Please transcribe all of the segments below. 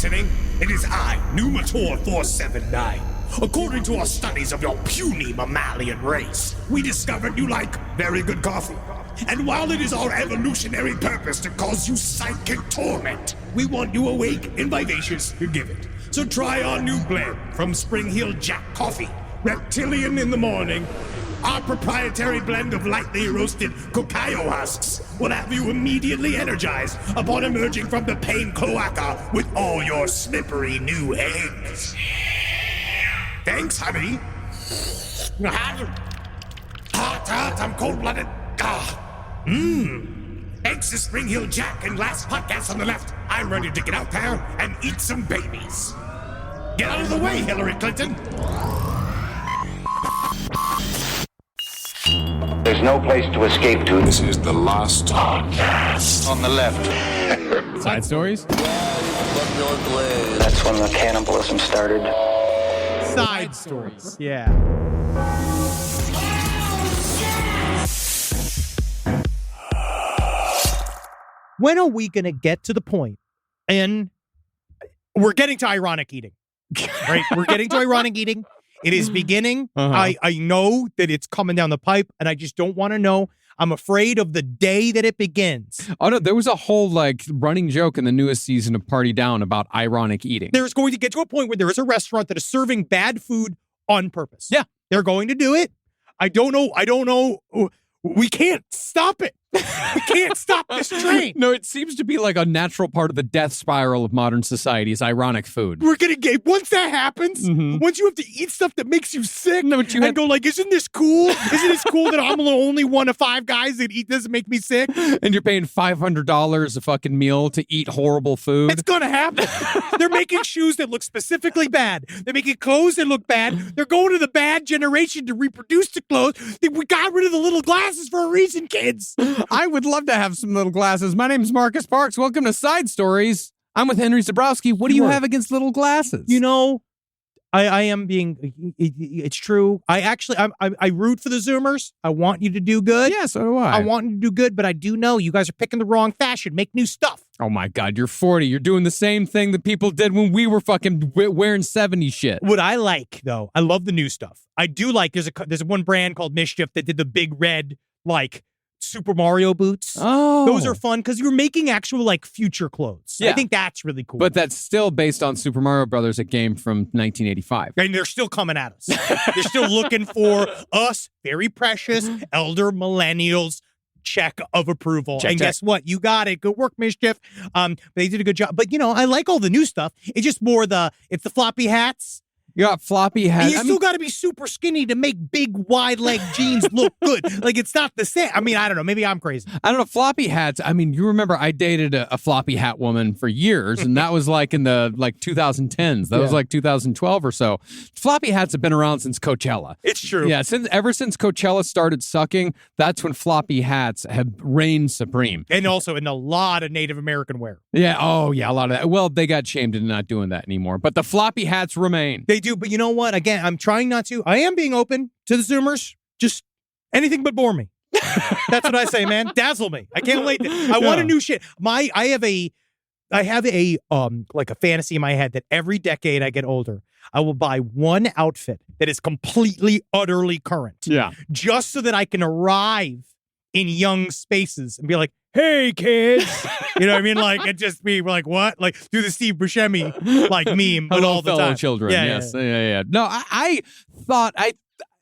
listening? It is I, Numator 479. According to our studies of your puny mammalian race, we discovered you like very good coffee. And while it is our evolutionary purpose to cause you psychic torment, we want you awake and vivacious to give it. So try our new blend from Spring Hill Jack Coffee, Reptilian in the morning. Our proprietary blend of lightly roasted cacao husks will have you immediately energized upon emerging from the pain cloaca with all your slippery new eggs. Thanks, honey. Hot, I'm cold-blooded. Thanks to Spring Hill Jack and last podcast on the left, I'm ready to get out there and eat some babies. Get out of the way, Hillary Clinton. There's no place to escape to. This is the last podcast. On the left. Side stories? That's when the cannibalism started. Side stories. Yeah. When are we going to get to the point? And we're getting to ironic eating. Right? We're getting to ironic eating. It is beginning. I know that it's coming down the pipe, and I just don't want to know. I'm afraid of the day that it begins. Oh, no, there was a whole, running joke in the newest season of Party Down about ironic eating. There's going to get to a point where there is a restaurant that is serving bad food on purpose. Yeah. They're going to do it. I don't know. We can't stop it. We can't stop this train. No, it seems to be like a natural part of the death spiral of modern society is ironic food. We're going to get, once that happens, once you have to eat stuff that makes you sick go like, isn't this cool? Isn't this cool that I'm the only one of 5 guys that eat this and make me sick? And you're paying $500 a fucking meal to eat horrible food? It's going to happen. They're making shoes that look specifically bad. They're making clothes that look bad. They're going to the bad generation to reproduce the clothes. We got rid of the little glasses for a reason, kids. I would love to have some little glasses. My name's Marcus Parks. Welcome to Side Stories. I'm with Henry Zabrowski. What do you have against little glasses? You know, I am being, it's true. I root for the Zoomers. I want you to do good. Yeah, so do I. I want you to do good, but I do know you guys are picking the wrong fashion. Make new stuff. Oh my God, you're 40. You're doing the same thing that people did when we were fucking wearing 70s shit. What I like, though, I love the new stuff. I do like, there's one brand called Mischief that did the big red, Super Mario boots. Oh. Those are fun because you're making actual future clothes. Yeah. I think that's really cool. But that's still based on Super Mario Brothers, a game from 1985. And they're still coming at us. They're still looking for us, very precious, elder millennials, check of approval. Check. Guess what? You got it. Good work, Mischief. They did a good job. But, I like all the new stuff. It's just more it's the floppy hats. You got floppy hats. And you still got to be super skinny to make big, wide-leg jeans look good. It's not the same. I mean, I don't know. Maybe I'm crazy. I don't know. Floppy hats. I mean, you remember I dated a floppy hat woman for years, and that was in the 2010s. That was 2012 or so. Floppy hats have been around since Coachella. It's true. Yeah, ever since Coachella started sucking, that's when floppy hats have reigned supreme. And also in a lot of Native American wear. Yeah. Oh, yeah. A lot of that. Well, they got shamed into not doing that anymore. But the floppy hats remain. They do, but you know what? Again, I'm trying not to. I am being open to the Zoomers. Just anything but bore me. That's what I say, man. Dazzle me. I can't wait. I want a new shit. I have a fantasy in my head that every decade I get older, I will buy one outfit that is completely, utterly current. Yeah. Just so that I can arrive in young spaces and be like, hey, kids. You know what I mean? It just be what? Do the Steve Buscemi, meme, but all the fellow time. Children. Yeah, yes. Yeah. No, I thought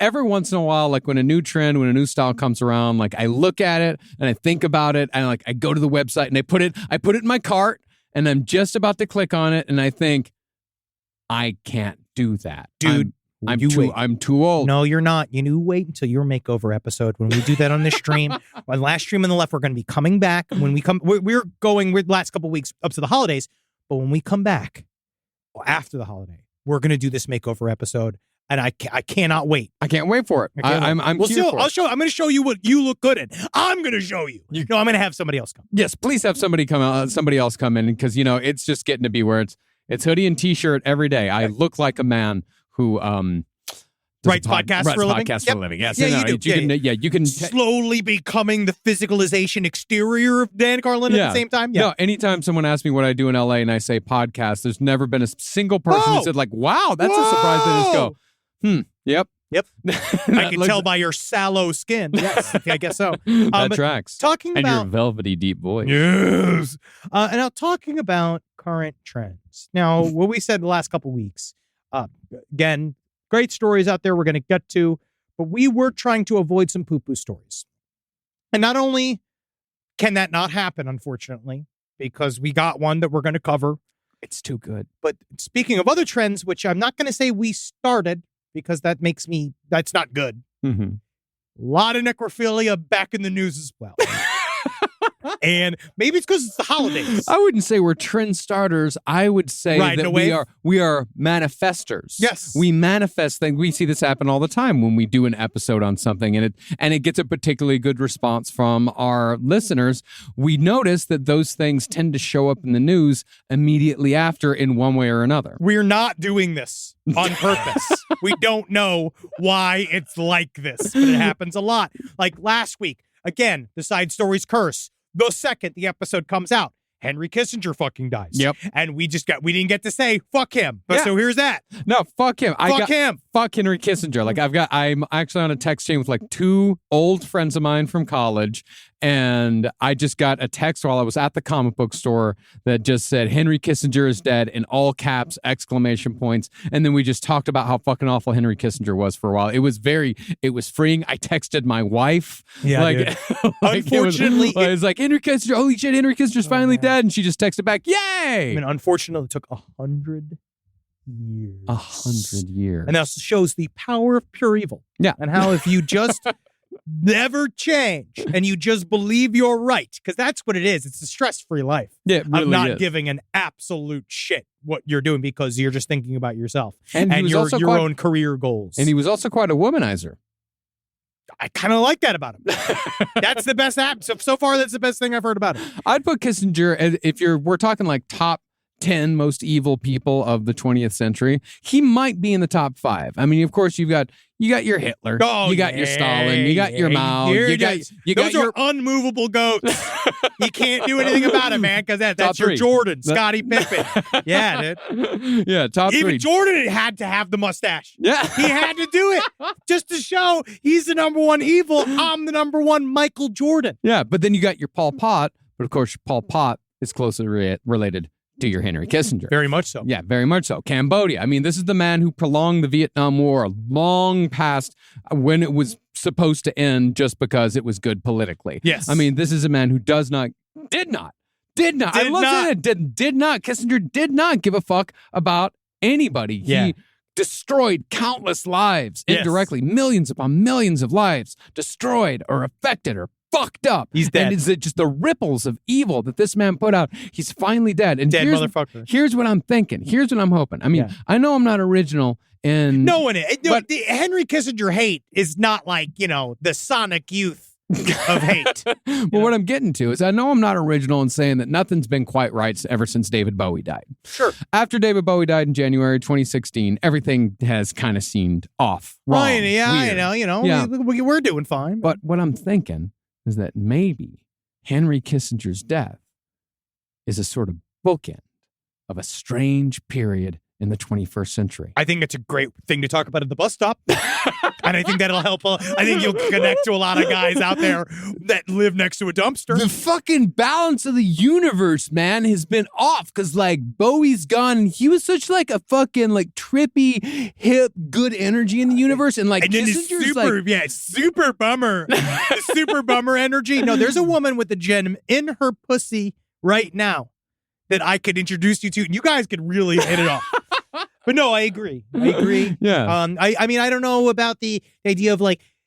every once in a while, when a new trend, when a new style comes around, I look at it and I think about it and I go to the website and I put it in my cart and I'm just about to click on it and I think, I can't do that. Dude. I'm too old. No, you're not. You wait until your makeover episode when we do that on this stream. On last stream on the left, we're going to be coming back. When we come, we're going the last couple of weeks up to the holidays. But when we come back after the holiday, we're going to do this makeover episode. And I cannot wait. I can't wait for it. I'm here for it. I'm going to show you what you look good in. I'm going to show you. No, I'm going to have somebody else come. Yes, please have somebody else come in because it's just getting to be where it's hoodie and t-shirt every day. I look like a man who Writes podcasts for a living. Podcast for a living. Yes. Yeah, no, you do. You can. Slowly becoming the physicalization exterior of Dan Carlin at the same time. Yeah. No, anytime someone asks me what I do in LA and I say podcast, there's never been a single person who said like, wow, that's a surprise. They just go, yep. I can tell by your sallow skin. Yes, I guess so. That tracks. Talking and about your velvety deep voice. yes, and now talking about current trends. Now, what we said the last couple weeks. Again, great stories out there. We're going to get to, but we were trying to avoid some poo-poo stories, and not only can that not happen, unfortunately, because we got one that we're going to cover. It's too good. But speaking of other trends, which I'm not going to say we started, because that's not good. Mm-hmm. A lot of necrophilia back in the news as well. And maybe it's because it's the holidays. I wouldn't say we're trend starters. I would say that we are manifestors. Yes. We manifest things. We see this happen all the time when we do an episode on something and it gets a particularly good response from our listeners. We notice that those things tend to show up in the news immediately after in one way or another. We're not doing this on purpose. We don't know why it's like this, but it happens a lot. Like last week, again, the side stories curse. The second the episode comes out, Henry Kissinger fucking dies. Yep. And we didn't get to say, fuck him. But Yeah. so here's that. No, fuck him. Fuck him. Fuck Henry Kissinger. Like I'm actually on a text chain with like two old friends of mine from college. And I just got a text while I was at the comic book store that just said, Henry Kissinger is dead in all caps, exclamation points. And then we just talked about how fucking awful Henry Kissinger was for a while. It was freeing. I texted my wife. Yeah, like, dude. like Unfortunately, it was like, Henry Kissinger, holy shit, Henry Kissinger's finally dead. And she just texted back, yay! I mean, unfortunately, it took 100 years. 100 years. And that shows the power of pure evil. Yeah. And how if you just never change and you just believe you're right, because that's what it is. It's a stress-free life. Yeah, it really I'm not is. giving an absolute shit what you're doing because you're just thinking about yourself And he was also your quite- own career goals. And he was also quite a womanizer. I kind of like that about him. That's the best app. So far, that's the best thing I've heard about him. I'd put Kissinger, if we're talking like top 10 most evil people of the 20th century, he might be in the top 5. I mean, of course, you got your Hitler, you got your Stalin, you got your Mao, you got those your are unmovable goats. You can't do anything about it, man, because that's Top your three. Jordan, Scottie Pippen. Yeah, dude. yeah, top Even 3. Jordan had to have the mustache. Yeah. He had to do it just to show he's the number one evil. I'm the number one Michael Jordan. Yeah, but then you got your Pol Pot, but of course, Pol Pot is closely related to your Henry Kissinger. Very much so. Yeah, very much so. Cambodia. I mean, this is the man who prolonged the Vietnam War long past when it was supposed to end just because it was good politically. Yes. I mean, this is a man who did not. Kissinger did not give a fuck about anybody. Yeah. He destroyed countless lives Yes. indirectly, millions upon millions of lives destroyed or affected or fucked up. He's dead. And it's just the ripples of evil that this man put out. He's finally dead. And Dead here's, motherfucker. Here's what I'm thinking. Here's what I'm hoping. I mean, Yeah. I know I'm not original in No one is. No, But- the Henry Kissinger hate is not like, the Sonic Youth of hate. Well, what I'm getting to is I know I'm not original in saying that nothing's been quite right ever since David Bowie died. Sure. After David Bowie died in January 2016, everything has kind of seemed off, wrong, Right, yeah, weird. I know, Yeah. we're doing fine. But what I'm thinking is that maybe Henry Kissinger's death is a sort of bookend of a strange period in the 21st century. I think it's a great thing to talk about at the bus stop. And I think that'll help. I think you'll connect to a lot of guys out there that live next to a dumpster. The fucking balance of the universe, man, has been off because, like, Bowie's gone. And he was such, like, a fucking, like, trippy, hip, good energy in the universe. And, like, And then it's Kissinger's, super, like, super bummer. The super bummer energy. No, there's a woman with a gem in her pussy right now that I could introduce you to, and you guys could really hit it off. But no, I agree. Yeah. I mean, I don't know about the idea of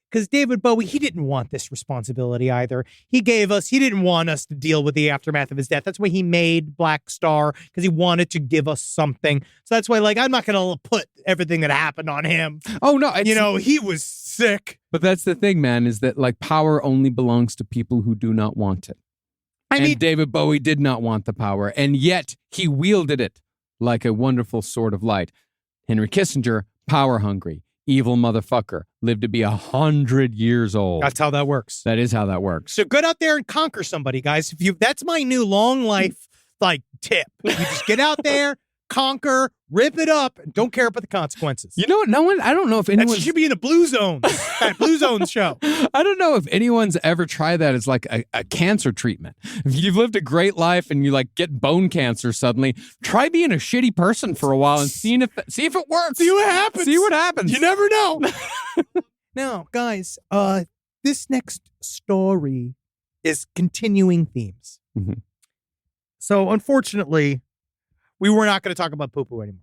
because David Bowie, he didn't want this responsibility either. He didn't want us to deal with the aftermath of his death. That's why he made Black Star, because he wanted to give us something. So that's why, I'm not going to put everything that happened on him. Oh, no. It's, He was sick. But that's the thing, man, is that, like, power only belongs to people who do not want it. I mean, And David Bowie did not want the power, and yet he wielded it like a wonderful sword of light. Henry Kissinger, power hungry, evil motherfucker, lived to be 100 years old. That's how that works. That is how that works. So get out there and conquer somebody, guys. That's my new long life tip. You just get out there, conquer, rip it up, and don't care about the consequences. You know what? I don't know if anyone should be in a Blue Zone. That Blue Zone show. I don't know if anyone's ever tried that as like a cancer treatment. If you've lived a great life and you like get bone cancer suddenly, try being a shitty person for a while and see if it works. See what happens. See what happens. You never know. Now, guys, this next story is continuing themes. Mhm. So, unfortunately, we were not going to talk about poo-poo anymore.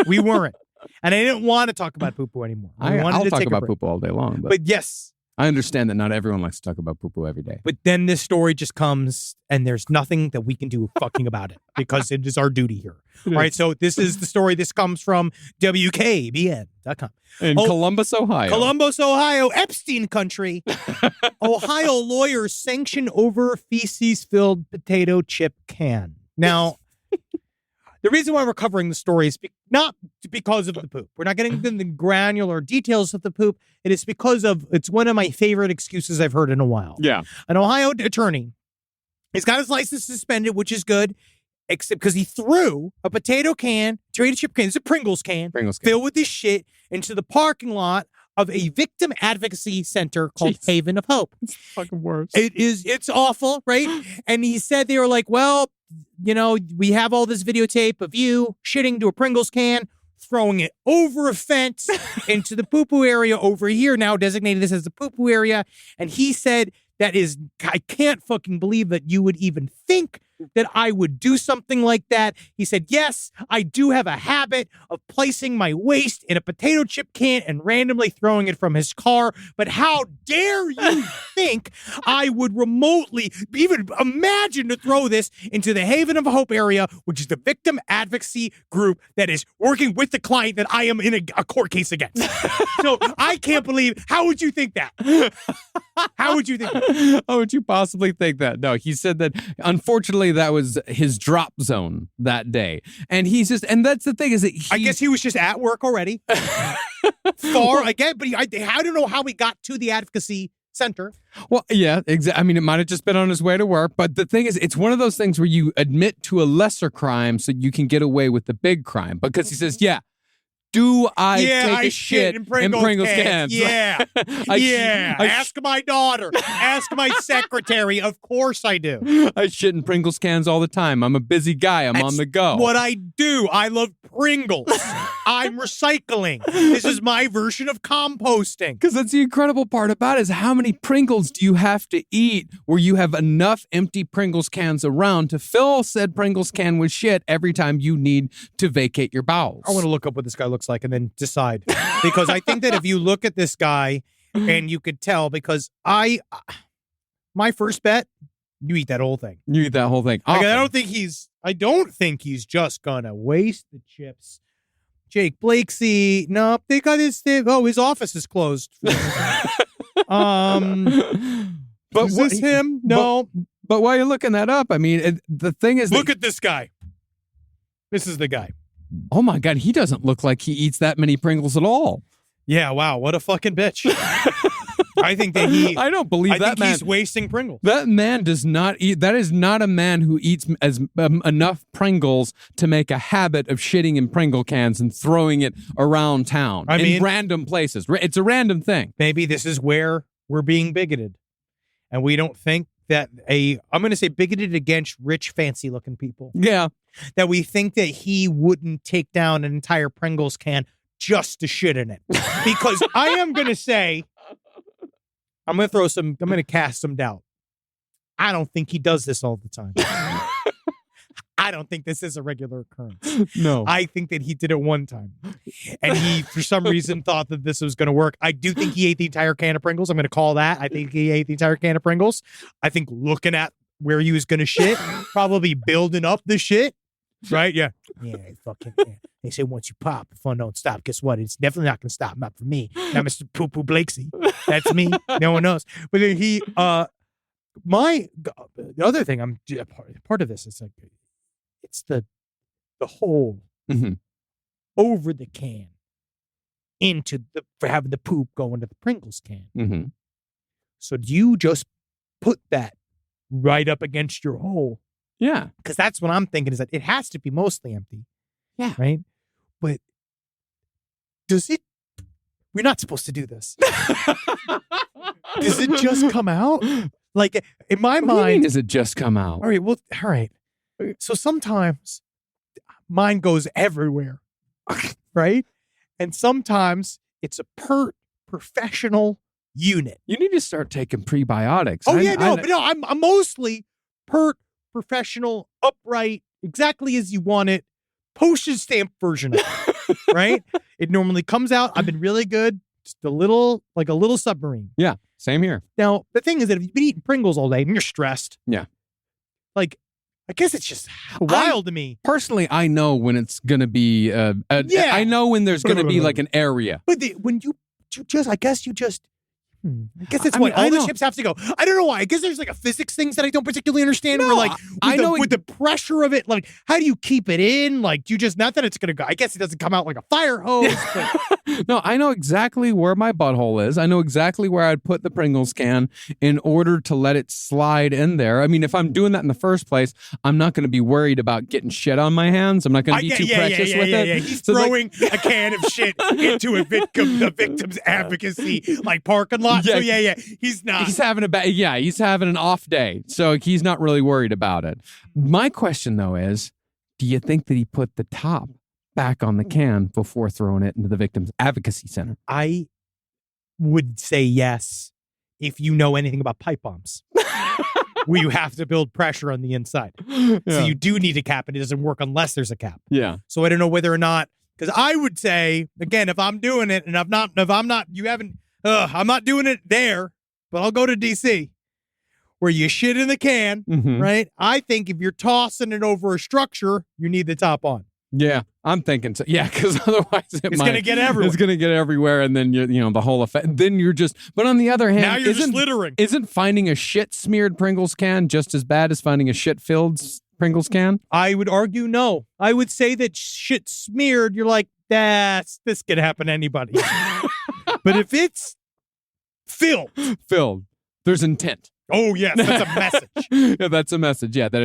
We weren't. And I didn't want to talk about poo-poo anymore. I'll talk about poo-poo all day long. But yes. I understand that not everyone likes to talk about poo-poo every day. But then this story just comes and there's nothing that we can do fucking about it because it is our duty here. All right, so this is the story. This comes from WKBN.com. In Columbus, Ohio. Columbus, Ohio, Epstein country. Ohio lawyers sanction over feces-filled potato chip can. Now, the reason why we're covering the story is not because of the poop. We're not getting into the granular details of the poop. It is because it's one of my favorite excuses I've heard in a while. Yeah. An Ohio attorney, he's got his license suspended, which is good, except because he threw a potato chip can, it's a Pringles can, filled with this shit into the parking lot of a victim advocacy center called Haven of Hope. It's fucking worse. It's awful, right? And he said they were like, well, we have all this videotape of you shitting to a Pringles can, throwing it over a fence into the poo-poo area over here, now designated this as the poo-poo area. And he said, I can't fucking believe that you would even think that I would do something like that. He said, yes, I do have a habit of placing my waste in a potato chip can and randomly throwing it from his car. But how dare you think I would remotely even imagine to throw this into the Haven of Hope area, which is the victim advocacy group that is working with the client that I am in a court case against. So I can't believe, how would you think that? How would you think that? How would you possibly think that? No, he said that, unfortunately, that was his drop zone that day. And and that's the thing is that I guess he was just at work already. Far again, but I don't know how he got to the advocacy center. Well, yeah, exactly. I mean, it might have just been on his way to work, but the thing is, it's one of those things where you admit to a lesser crime so you can get away with the big crime. Because he says, do I take a shit in Pringles cans? Yeah. Ask my daughter. Ask my secretary. Of course I do. I shit in Pringles cans all the time. I'm a busy guy. I'm on the go. What I do. I love Pringles. I'm recycling. This is my version of composting. Because that's the incredible part about it is how many Pringles do you have to eat where you have enough empty Pringles cans around to fill said Pringles can with shit every time you need to vacate your bowels. I want to look up what this guy looks like and then decide. Because I think that if you look at this guy and you could tell, because my first bet, you eat that whole thing. You eat that whole thing. Like, I don't think he's just gonna waste the chips. Jake Blakesy, no, they got his office is closed. But is this him? No. But while you're looking that up, I mean, the thing is, look at this guy. This is the guy. Oh my God, he doesn't look like he eats that many Pringles at all. Yeah, wow, what a fucking bitch. I think that I don't believe that man. He's wasting Pringles. That man does not eat. That is not a man who eats enough Pringles to make a habit of shitting in Pringle cans and throwing it around town. In random places. It's a random thing. Maybe this is where we're being bigoted. And we don't think that I'm going to say bigoted against rich, fancy-looking people. Yeah. That we think that he wouldn't take down an entire Pringles can just to shit in it. Because I am going to say, I'm going to cast some doubt. I don't think he does this all the time. I don't think this is a regular occurrence. No. I think that he did it one time. And he, for some reason, thought that this was going to work. I do think he ate the entire can of Pringles. I'm going to call that. I think he ate the entire can of Pringles. I think looking at where he was going to shit, probably building up the shit. Right? Yeah. Yeah, fucking. Yeah. They say once you pop, the fun don't stop. Guess what? It's definitely not going to stop. Not for me. Not Mr. Poo Poo Blakesy. That's me. No one knows. But then the other thing, I'm part of this. It's like, it's the hole over the can. for having the poop go into the Pringles can. Mm-hmm. So do you just put that right up against your hole? Yeah. Because that's what I'm thinking, is that it has to be mostly empty. Yeah. Right? But does it? We're not supposed to do this. Does it just come out? Like, in my What do you mean, mind. does it just come out? All right. Well, all right. So sometimes mine goes everywhere. Right? And sometimes it's a professional unit. You need to start taking prebiotics. Oh, I'm mostly professional, upright, exactly as you want it, postage stamp version of it, right? It normally comes out. I've been really good. Just a little submarine. Yeah, same here. Now, the thing is that if you've been eating Pringles all day and you're stressed. Yeah. Like, I guess it's just wild to me. Personally, I know when it's going to be, I know when there's going to be like an area. But when you just, I guess you just, I guess it's I what mean, all the ships have to go. I don't know why. I guess there's like a physics things that I don't particularly understand. Where like with the pressure of it, like how do you keep it in? Like do you just, not that it's gonna go. I guess it doesn't come out like a fire hose. But. No, I know exactly where my butthole is. I know exactly where I'd put the Pringles can in order to let it slide in there. I mean, if I'm doing that in the first place, I'm not going to be worried about getting shit on my hands. I'm not going to be too precious with it. Yeah. He's throwing a can of shit into a victim's advocacy like parking lot. So he's not. He's having he's having an off day. So he's not really worried about it. My question though is, do you think that he put the top back on the can before throwing it into the victim's advocacy center? I would say yes, if you know anything about pipe bombs. Where you have to build pressure on the inside. Yeah. So you do need a cap, and it doesn't work unless there's a cap. Yeah. So I don't know whether or not, because I would say, again, if I'm doing it and I'm not doing it there, but I'll go to DC where you shit in the can, right? I think if you're tossing it over a structure, you need the top on. Yeah, I'm thinking so. Yeah, because otherwise it's going to get everywhere. It's going to get everywhere, and then the whole effect. Then you're just. But on the other hand, now you're just littering. Isn't finding a shit smeared Pringles can just as bad as finding a shit filled Pringles can? I would argue no. I would say that shit smeared, you're like, this could happen to anybody. But if it's filled, there's intent. Oh yes, that's a message. Yeah, that's a message. Yeah, that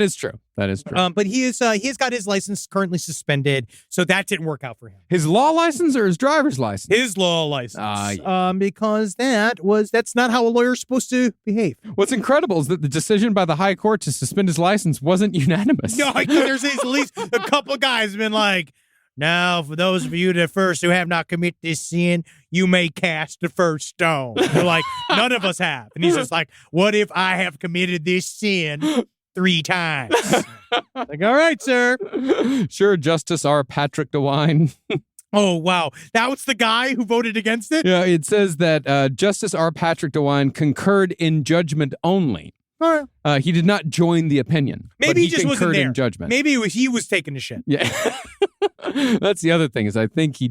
is true. That is true. But he's got his license currently suspended, so that didn't work out for him. His law license or his driver's license? His law license. Because that's not how a lawyer's supposed to behave. What's incredible is that the decision by the high court to suspend his license wasn't unanimous. No, there's at least a couple of guys have been like, now, for those of you who have not committed this sin, you may cast the first stone. They're like, none of us have. And he's just like, what if I have committed this sin 3 times? Like, all right, sir. Sure, Justice R. Patrick DeWine. Oh, wow. That was the guy who voted against it? Yeah, it says that Justice R. Patrick DeWine concurred in judgment only. He did not join the opinion. Maybe he just wasn't there. In judgment. Maybe he was taking the shit. Yeah. That's the other thing is I think he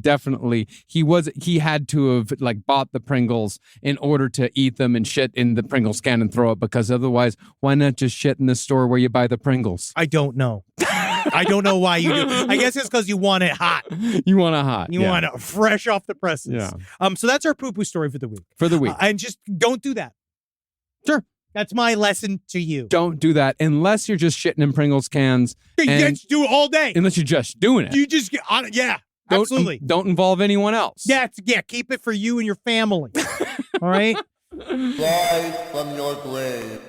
had to have like bought the Pringles in order to eat them and shit in the Pringles can and throw it, because otherwise why not just shit in the store where you buy the Pringles? I don't know. I don't know why you do. I guess it's because you want it hot. You want it hot. You want it fresh off the presses. Yeah. So that's our poo-poo story for the week. And just don't do that. Sure. That's my lesson to you. Don't do that unless you're just shitting in Pringles cans. You just do it all day. Unless you're just doing it. You just get on it. Yeah, absolutely. Don't involve anyone else. Yeah, keep it for you and your family. All right? Rise from your grave.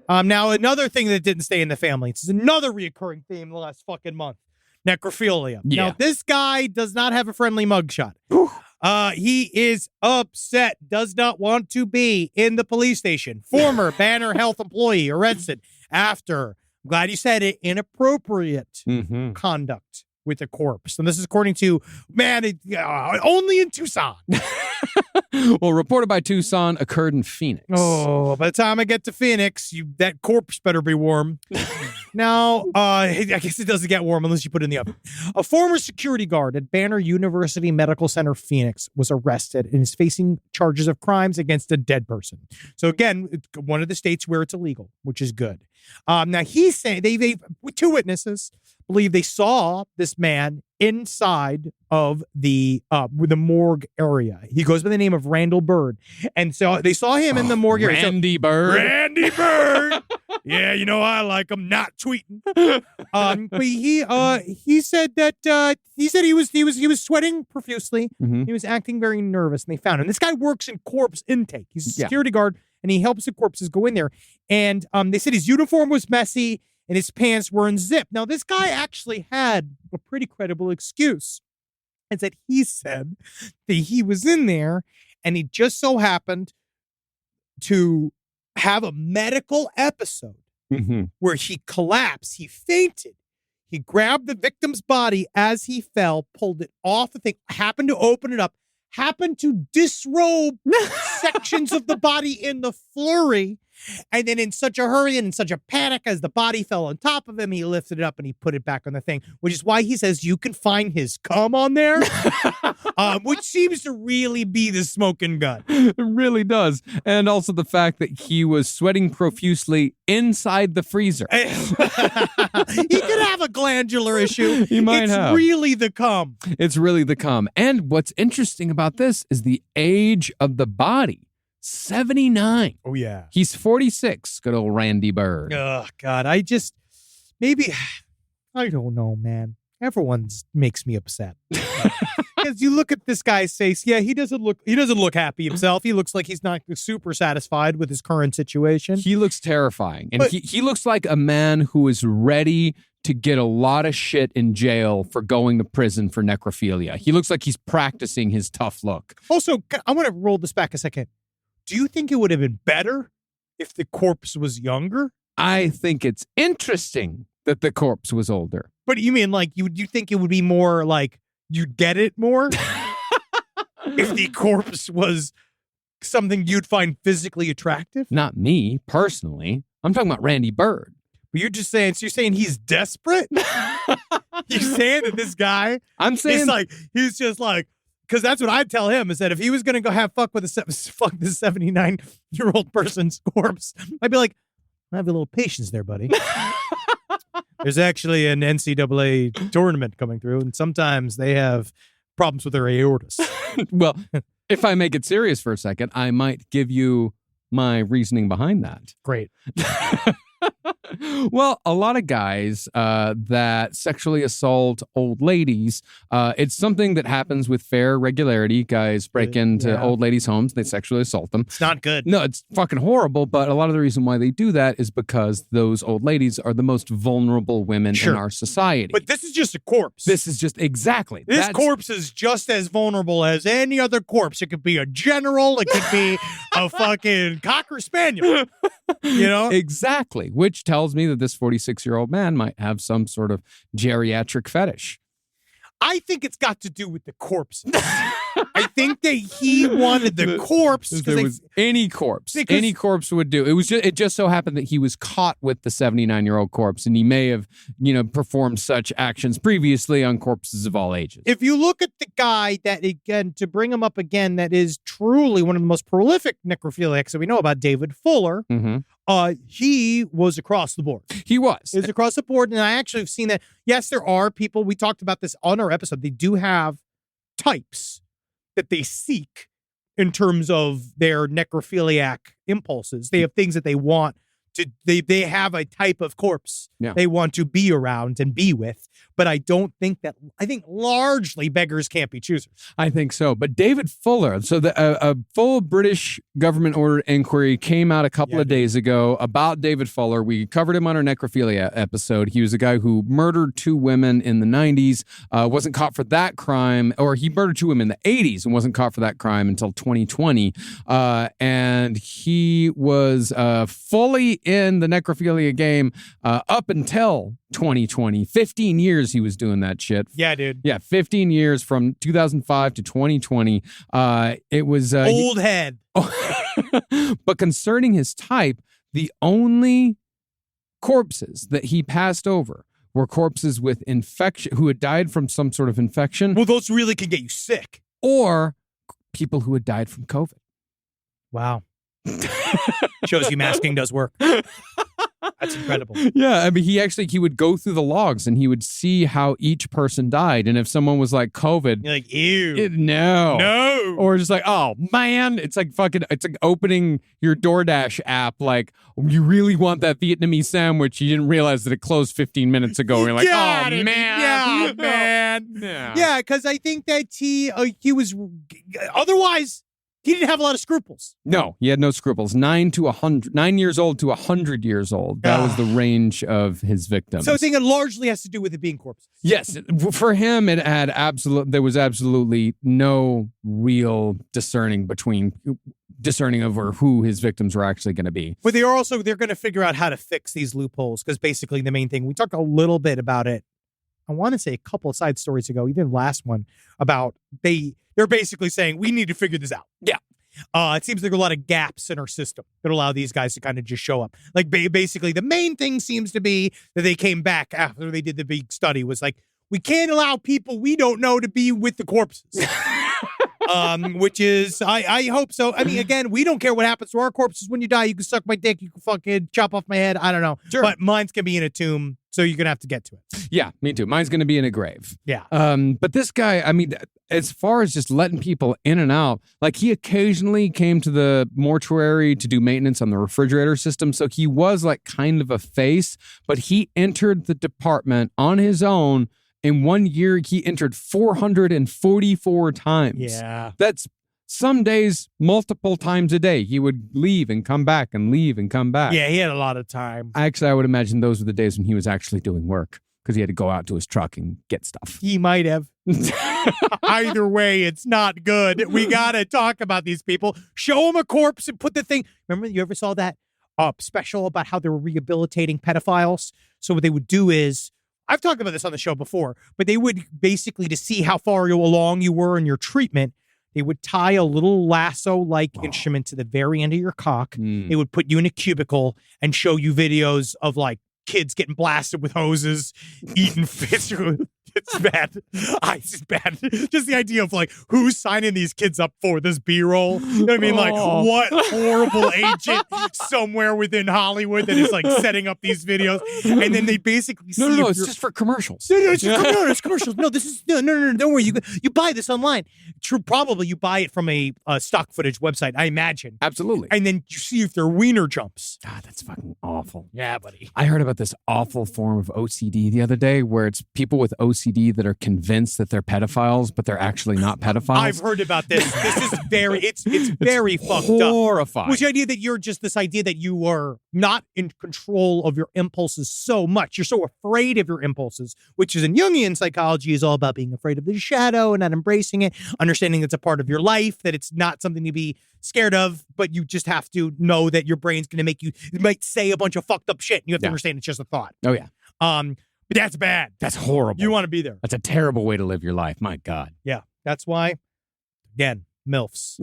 Now, another thing that didn't stay in the family. It's another reoccurring theme the last fucking month. Necrophilia. Yeah. Now, this guy does not have a friendly mugshot. He is upset, does not want to be in the police station. Former Banner Health employee arrested after, I'm glad you said it, inappropriate conduct with a corpse. And this is according to, only in Tucson. Well, reported by Tucson, occurred in Phoenix. Oh, by the time I get to Phoenix, that corpse better be warm. Now, I guess it doesn't get warm unless you put it in the oven. A former security guard at Banner University Medical Center, Phoenix, was arrested and is facing charges of crimes against a dead person. So again, it's one of the states where it's illegal, which is good. Now he's saying they 2 witnesses believe they saw this man inside of the morgue area. He goes by the name of Randall Bird. And so they saw him in the morgue area. Randy Bird. Randy Bird. Yeah, you know I like him. Not tweeting. But he said that he was sweating profusely. Mm-hmm. He was acting very nervous, and they found him. This guy works in corpse intake. He's a security guard, and he helps the corpses go in there. And they said his uniform was messy and his pants were unzipped. Now, this guy actually had a pretty credible excuse. And he said that he was in there and he just so happened to have a medical episode where he collapsed. He fainted. He grabbed the victim's body as he fell, pulled it off the thing, happened to open it up, happened to disrobe sections of the body in the flurry. And then in such a hurry and in such a panic as the body fell on top of him, he lifted it up and he put it back on the thing, which is why he says you can find his cum on there, which seems to really be the smoking gun. It really does. And also the fact that he was sweating profusely inside the freezer. He could have a glandular issue. He might have. It's really the cum. It's really the cum. And what's interesting about this is the age of the body. 79. Oh, yeah. He's 46. Good old Randy Bird. Oh, God. I don't know, man. Everyone makes me upset. Because you look at this guy's face. Yeah, he doesn't look happy himself. He looks like he's not super satisfied with his current situation. He looks terrifying. And he looks like a man who is ready to get a lot of shit in jail for going to prison for necrophilia. He looks like he's practicing his tough look. Also, I want to roll this back a second. Do you think it would have been better if the corpse was younger? I think it's interesting that the corpse was older. But you mean like you think it would be more like you'd get it more if the corpse was something you'd find physically attractive? Not me, personally. I'm talking about Randy Bird. But you're saying he's desperate? You're saying that this guy I'm saying he's just like, because that's what I'd tell him, is that if he was going to go have fuck this 79-year-old person's corpse, I'd be like, I have a little patience there, buddy. There's actually an NCAA tournament coming through, and sometimes they have problems with their aortas. Well, if I make it serious for a second, I might give you my reasoning behind that. Great. Well, a lot of guys that sexually assault old ladies, it's something that happens with fair regularity. Guys break into old ladies' homes, they sexually assault them. It's not good. No, it's fucking horrible, but a lot of the reason why they do that is because those old ladies are the most vulnerable women in our society. But this is just a corpse. This is just exactly. This corpse is just as vulnerable as any other corpse. It could be a general. It could be a fucking Cocker Spaniel. You know? Exactly. Which tells me that this 46-year-old man might have some sort of geriatric fetish. I think it's got to do with the corpses. I think that he wanted the corpse. If there was any corpse would do. It just so happened that he was caught with the 79-year-old corpse, and he may have, performed such actions previously on corpses of all ages. If you look at the guy that, again, to bring him up again, that is truly one of the most prolific necrophiliacs that we know about, David Fuller, he was across the board. He was. He was across the board, and I actually have seen that. Yes, there are people, we talked about this on our episode, they do have types that they seek in terms of their necrophiliac impulses. They have things that they want to, they have a type of corpse they want to be around and be with. But I think largely beggars can't be choosers. I think so. But David Fuller, so a full British government ordered inquiry came out a couple of days ago about David Fuller. We covered him on our necrophilia episode. He was a guy who murdered 2 women in the 90s, wasn't caught for that crime, or he murdered 2 women in the 80s and wasn't caught for that crime until 2020. And he was fully in the necrophilia game up until 2020. 15 years he was doing that shit. Yeah, dude. Yeah, 15 years from 2005 to 2020. It was old head. But concerning his type, the only corpses that he passed over were corpses with infection, who had died from some sort of infection. Well, those really can get you sick. Or people who had died from COVID. Wow. Shows you masking does work. I That's incredible. Yeah, I mean, he would go through the logs and he would see how each person died, and if someone was like COVID, You're like, ew. no, or just like, oh man, it's like opening your DoorDash app, like you really want that Vietnamese sandwich, you didn't realize that it closed 15 minutes ago. And you're like, God, oh man, yeah, man. Yeah. Yeah, because I think that he was otherwise he didn't have a lot of scruples. No, he had no scruples. 9 years old to 100 years old. That was the range of his victims. So I think it largely has to do with it being corpses. Yes, for him, there was absolutely no real discerning over who his victims were actually going to be. But they're going to figure out how to fix these loopholes, because basically the main thing, we talked a little bit about it, I want to say a couple of side stories ago, even last one, about they're basically saying we need to figure this out. Yeah. It seems like a lot of gaps in our system that allow these guys to kind of just show up. Like basically the main thing seems to be that they came back after they did the big study was like, we can't allow people we don't know to be with the corpses. Which is, I hope so. I mean, again, we don't care what happens to our corpses when you die. You can suck my dick. You can fucking chop off my head. I don't know. Sure. But mine's going to be in a tomb, so you're going to have to get to it. Yeah, me too. Mine's going to be in a grave. Yeah. But this guy, I mean, as far as just letting people in and out, like he occasionally came to the mortuary to do maintenance on the refrigerator system. So he was like kind of a face, but he entered the department on his own. In 1 year, he entered 444 times. Yeah. That's some days, multiple times a day. He would leave and come back and leave and come back. Yeah, he had a lot of time. Actually, I would imagine those were the days when he was actually doing work because he had to go out to his truck and get stuff. He might have. Either way, it's not good. We got to talk about these people. Show them a corpse and put the thing. Remember, you ever saw that special about how they were rehabilitating pedophiles? So what they would do is, I've talked about this on the show before, but they would basically, to see how far along you were in your treatment, they would tie a little lasso-like instrument to the very end of your cock. They would put you in a cubicle and show you videos of like kids getting blasted with hoses, eating fish. It's bad. It's bad. Just the idea of like, who's signing these kids up for this B-roll? You know what I mean? Like, what horrible agent somewhere within Hollywood that is like setting up these videos, and then they basically see. No, it's just for commercials. No, it's commercials. No, this is no. Don't worry. You buy this online. True, probably you buy it from a stock footage website, I imagine. Absolutely. And then you see if their wiener jumps. God, that's fucking awful. Yeah, buddy. I heard about this awful form of OCD the other day where it's people with OCD that are convinced that they're pedophiles, but they're actually not pedophiles. I've heard about this. This is it's very fucked up. Horrifying. Was the idea that you're just this idea that you are not in control of your impulses so much. You're so afraid of your impulses, which is in Jungian psychology is all about being afraid of the shadow and not embracing it, understanding it's a part of your life, that it's not something to be scared of, but you just have to know that your brain's going to make it might say a bunch of fucked up shit. And you have to understand it's just a thought. Oh, yeah. But that's bad. That's horrible. You want to be there. That's a terrible way to live your life. My God. Yeah. That's why, again, MILFs.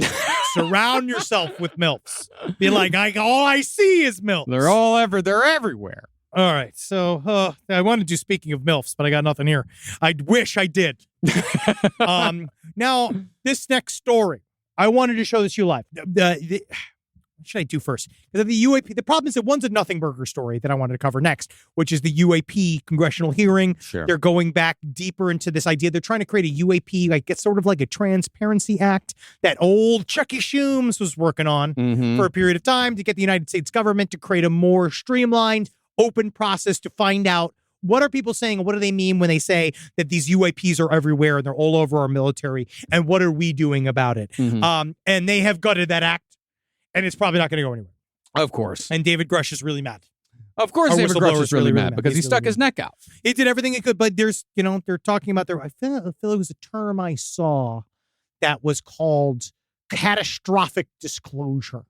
Surround yourself with MILFs. Be like, all I see is MILFs. They're everywhere. All right. So I wanted to do speaking of MILFs, but I got nothing here. I wish I did. Now, this next story, I wanted to show this to you live. What should I do first? Because the UAP, the problem is that one's a nothing burger story that I wanted to cover next, which is the UAP congressional hearing. Sure. They're going back deeper into this idea. They're trying to create a UAP, like it's sort of like a Transparency Act that old Chucky Schumes was working on for a period of time to get the United States government to create a more streamlined, open process to find out what are people saying and what do they mean when they say that these UAPs are everywhere and they're all over our military, and what are we doing about it? And they have gutted that act. And it's probably not going to go anywhere. Of course. And David Grush is really mad. Of course, David Grush is really mad because he stuck his neck out. He did everything he could, but there's, they're talking about I feel it was a term I saw that was called catastrophic disclosure.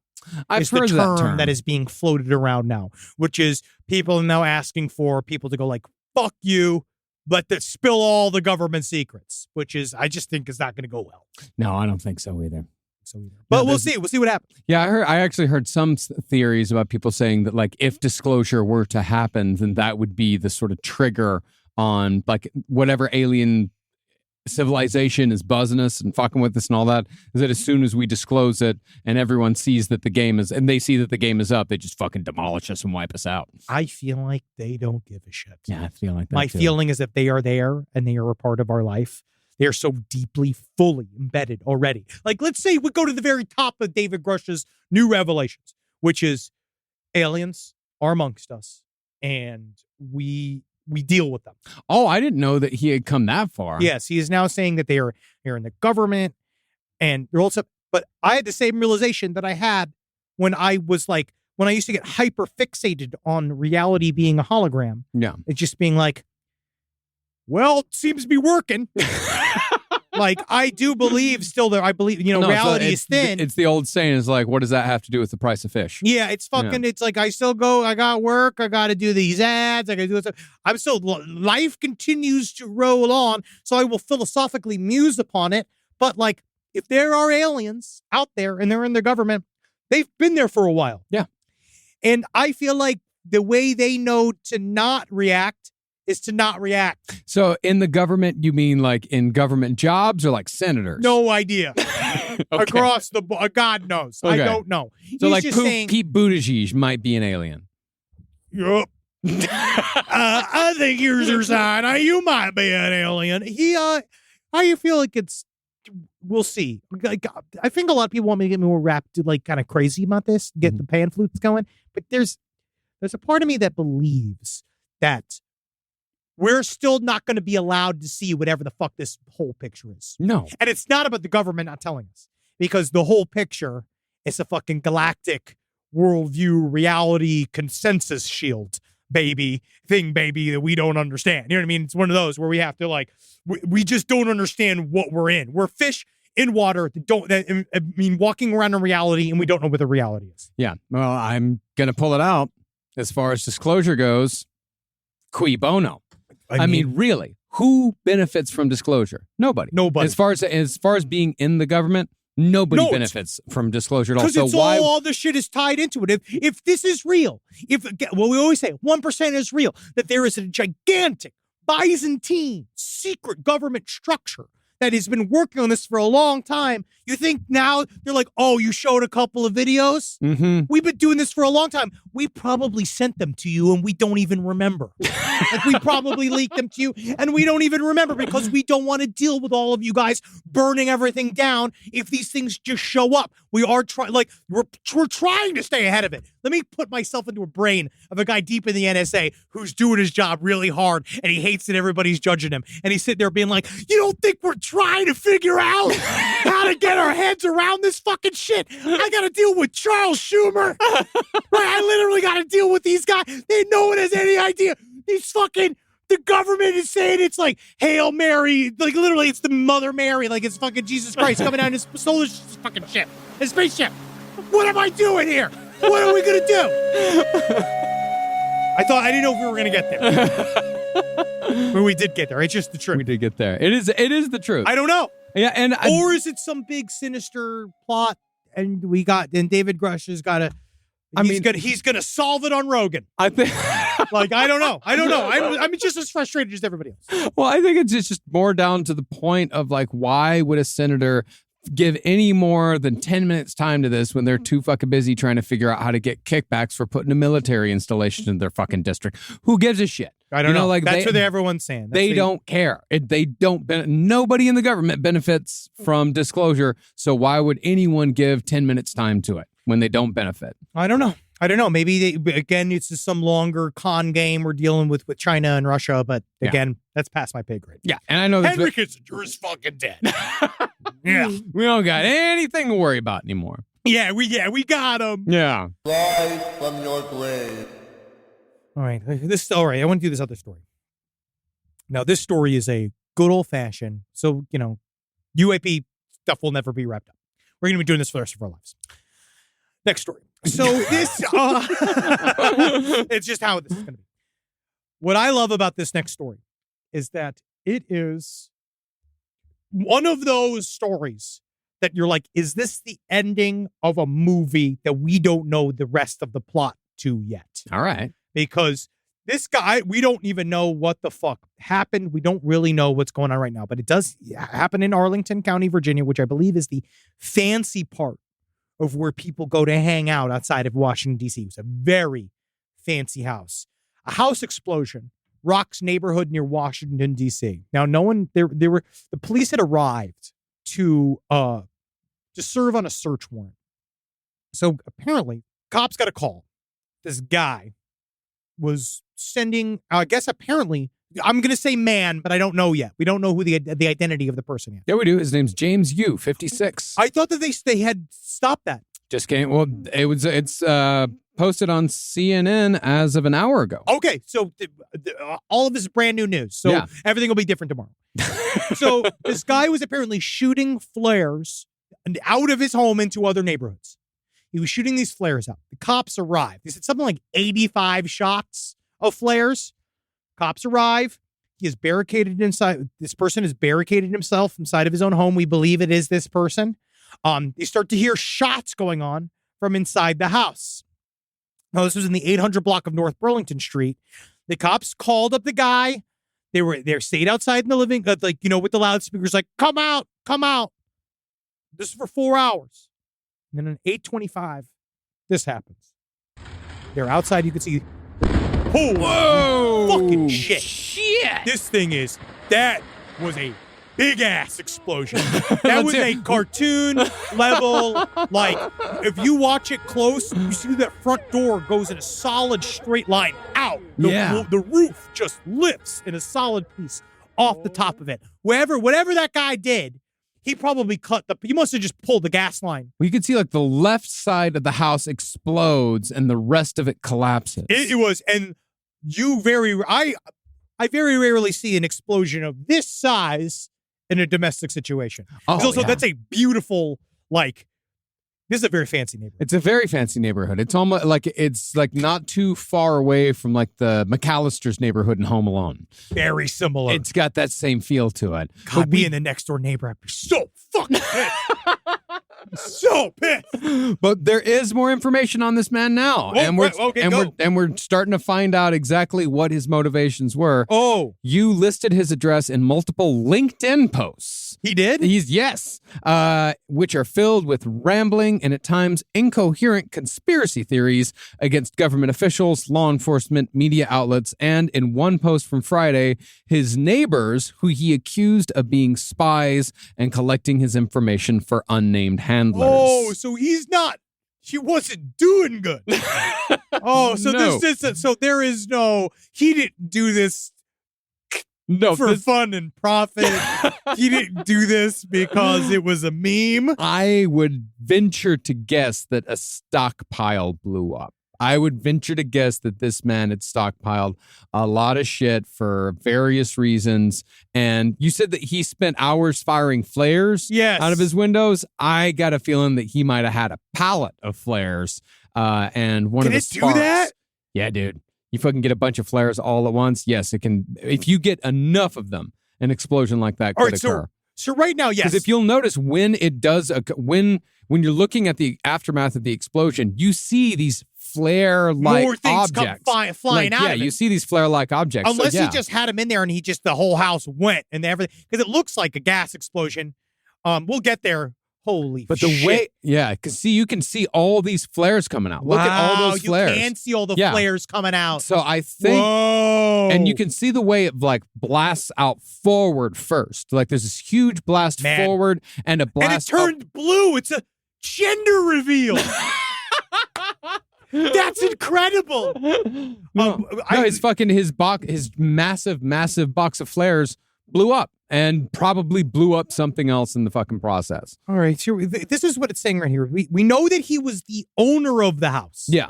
I've heard that term that is being floated around now, which is people are now asking for people to go like, fuck you, but to spill all the government secrets, which is, I just think is not going to go well. No, I don't think so either. But we'll see. We'll see what happens. Yeah, I actually heard some theories about people saying that, like, if disclosure were to happen, then that would be the sort of trigger on, like, whatever alien civilization is buzzing us and fucking with us and all that, is that as soon as we disclose it and everyone sees that the game is, and they see that the game is up, they just fucking demolish us and wipe us out. I feel like they don't give a shit. Yeah, I feel like that My too. feeling is that they are there and they are a part of our life. They are so deeply, fully embedded already. Like, let's say we go to the very top of David Grush's new revelations, which is aliens are amongst us and we deal with them. Oh, I didn't know that he had come that far. Yes, he is now saying that they're in the government and they're also, but I had the same realization that I had when I used to get hyper fixated on reality being a hologram. Yeah. It's just being like, well, it seems to be working. Like, I do believe still there. I believe, No, reality so is thin. It's the old saying is like, what does that have to do with the price of fish? Yeah, it's fucking, It's like, I still go, I got work, I got to do these ads, I got to do this. I'm still, life continues to roll on, so I will philosophically muse upon it. But, like, if there are aliens out there and they're in their government, they've been there for a while. Yeah. And I feel like the way they know to not react is to not react. So in the government, you mean like in government jobs or like senators? No idea. Okay. Across the board, God knows. I Okay. don't know. So He's like just saying, Pete Buttigieg might be an alien. yup. I think here's your sign. You might be an alien. I feel like we'll see. Like, I think a lot of people want me to get more wrapped, like, kind of crazy about this, get the pan flutes going. But there's a part of me that believes that we're still not going to be allowed to see whatever the fuck this whole picture is. No. And it's not about the government not telling us, because the whole picture is a fucking galactic worldview reality consensus shield baby that we don't understand. You know what I mean? It's one of those where we have to, like, we just don't understand what we're in. We're fish in water that walking around in reality, and we don't know what the reality is. Yeah. Well, I'm going to pull it out. As far as disclosure goes, cui bono. I mean, really, who benefits from disclosure? Nobody. Nobody. As far as being in the government, nobody No, benefits from disclosure at all. Because So it's why? all the shit is tied into it. If this is real, we always say 1% is real, that there is a gigantic Byzantine secret government structure that has been working on this for a long time. You think now they're like, oh, you showed a couple of videos? Mm-hmm. We've been doing this for a long time. We probably sent them to you and we don't even remember. Like, we probably leaked them to you and we don't even remember, because we don't want to deal with all of you guys burning everything down if these things just show up. We are trying, like, we're trying to stay ahead of it. Let me put myself into a brain of a guy deep in the NSA who's doing his job really hard and he hates that everybody's judging him. And he's sitting there being like, you don't think we're trying to figure out how to get our heads around this fucking shit? I got to deal with Charles Schumer. Right? I literally got to deal with these guys. No one has any idea. The government is saying it's like Hail Mary. Like, literally, it's the Mother Mary. Like, it's fucking Jesus Christ coming down his solar fucking ship. His spaceship. What am I doing here? What are we going to do? I didn't know if we were going to get there. But we did get there. It's just the truth. We did get there. It is the truth. I don't know. Yeah, and Or is it some big sinister plot and David Grush has got to, he's gonna solve it on Rogan. I think Like, I don't know. I'm just as frustrated as everybody else. Well, I think it's just more down to the point of, like, why would a senator give any more than 10 minutes time to this when they're too fucking busy trying to figure out how to get kickbacks for putting a military installation in their fucking district? Who gives a shit? I don't know. Like, that's what everyone's saying. They don't care. Nobody in the government benefits from disclosure. So why would anyone give 10 minutes time to it when they don't benefit? I don't know. Maybe it's just some longer con game we're dealing with China and Russia. But again, that's past my pay grade. Yeah, and I know Henry Kissinger is fucking dead. Yeah, we don't got anything to worry about anymore. Yeah, we got him. Yeah. Rise from your grave. All right, I want to do this other story. Now, this story is a good old fashioned. So, UAP stuff will never be wrapped up. We're going to be doing this for the rest of our lives. Next story. So this, it's just how this is going to be. What I love about this next story is that it is one of those stories that you're like, is this the ending of a movie that we don't know the rest of the plot to yet? All right. Because this guy, we don't even know what the fuck happened. We don't really know what's going on right now, but it does happen in Arlington County, Virginia, which I believe is the fancy part of where people go to hang out outside of Washington, D.C. It's a very fancy house. A house explosion rocks neighborhood near Washington, D.C. Now, the police had arrived to serve on a search warrant. So apparently, cops got a call. This guy was sending, I guess apparently, I'm going to say man, but I don't know yet. We don't know who the identity of the person is. Yeah, we do. His name's James Yu, 56. I thought that they had stopped that. Just came. Well, it's posted on CNN as of an hour ago. Okay, so all of this is brand new news. So everything will be different tomorrow. So this guy was apparently shooting flares out of his home into other neighborhoods. He was shooting these flares out. The cops arrived. They said something like 85 shots of flares. Cops arrive. He is barricaded inside. This person has barricaded himself inside of his own home. We believe it is this person. They start to hear shots going on from inside the house. Now, this was in the 800 block of North Burlington Street. The cops called up the guy. They stayed outside in the living, with the loudspeakers, like, come out. This is for 4 hours. And then at 8:25, this happens. They're outside. You can see, whoa, fucking shit. This thing that was a big ass explosion. That was a cartoon level. Like, if you watch it close, you see that front door goes in a solid straight line out. The roof just lifts in a solid piece off the top of it. Whatever that guy did, he probably he must have just pulled the gas line. Well, you can see like the left side of the house explodes and the rest of it collapses. It was, and I very rarely see an explosion of this size in a domestic situation. That's a beautiful, this is a very fancy neighborhood. It's a very fancy neighborhood. It's almost it's not too far away from the McAllister's neighborhood in Home Alone. Very similar. It's got that same feel to it. God, being the next door neighbor, I'd be so fucking pissed. So pissed. But there is more information on this man now. We're starting to find out exactly what his motivations were. Oh. You listed his address in multiple LinkedIn posts. He did? Which are filled with rambling and at times incoherent conspiracy theories against government officials, law enforcement, media outlets, and in one post from Friday, his neighbors, who he accused of being spies and collecting his information for unnamed handlers. Oh, so he wasn't doing good. Oh, so No. He didn't do this for fun and profit. He didn't do this because it was a meme. I would venture to guess that a stockpile blew up. I would venture to guess that this man had stockpiled a lot of shit for various reasons. And you said that he spent hours firing flares out of his windows. I got a feeling that he might have had a pallet of flares. And one of the sparks. Do that? Yeah, dude. You fucking get a bunch of flares all at once. Yes, it can. If you get enough of them, an explosion like that could occur. So right now, yes. Because if you'll notice when it does, when you're looking at the aftermath of the explosion, you see these flare-like more things objects come flying out. Yeah, of it. you see these flare-like objects. Unless he just had him in there and the whole house went and everything, because it looks like a gas explosion. We'll get there. Holy but shit. the way, because you can see all these flares coming out. Look at all those flares. You can see all the flares coming out. So I think, and you can see the way it blasts out forward first. There's this huge blast forward and a blast. And it turned blue. It's a gender reveal. That's incredible. His massive box of flares blew up and probably blew up something else in the fucking process. All right. So this is what it's saying right here. We know that he was the owner of the house. Yeah.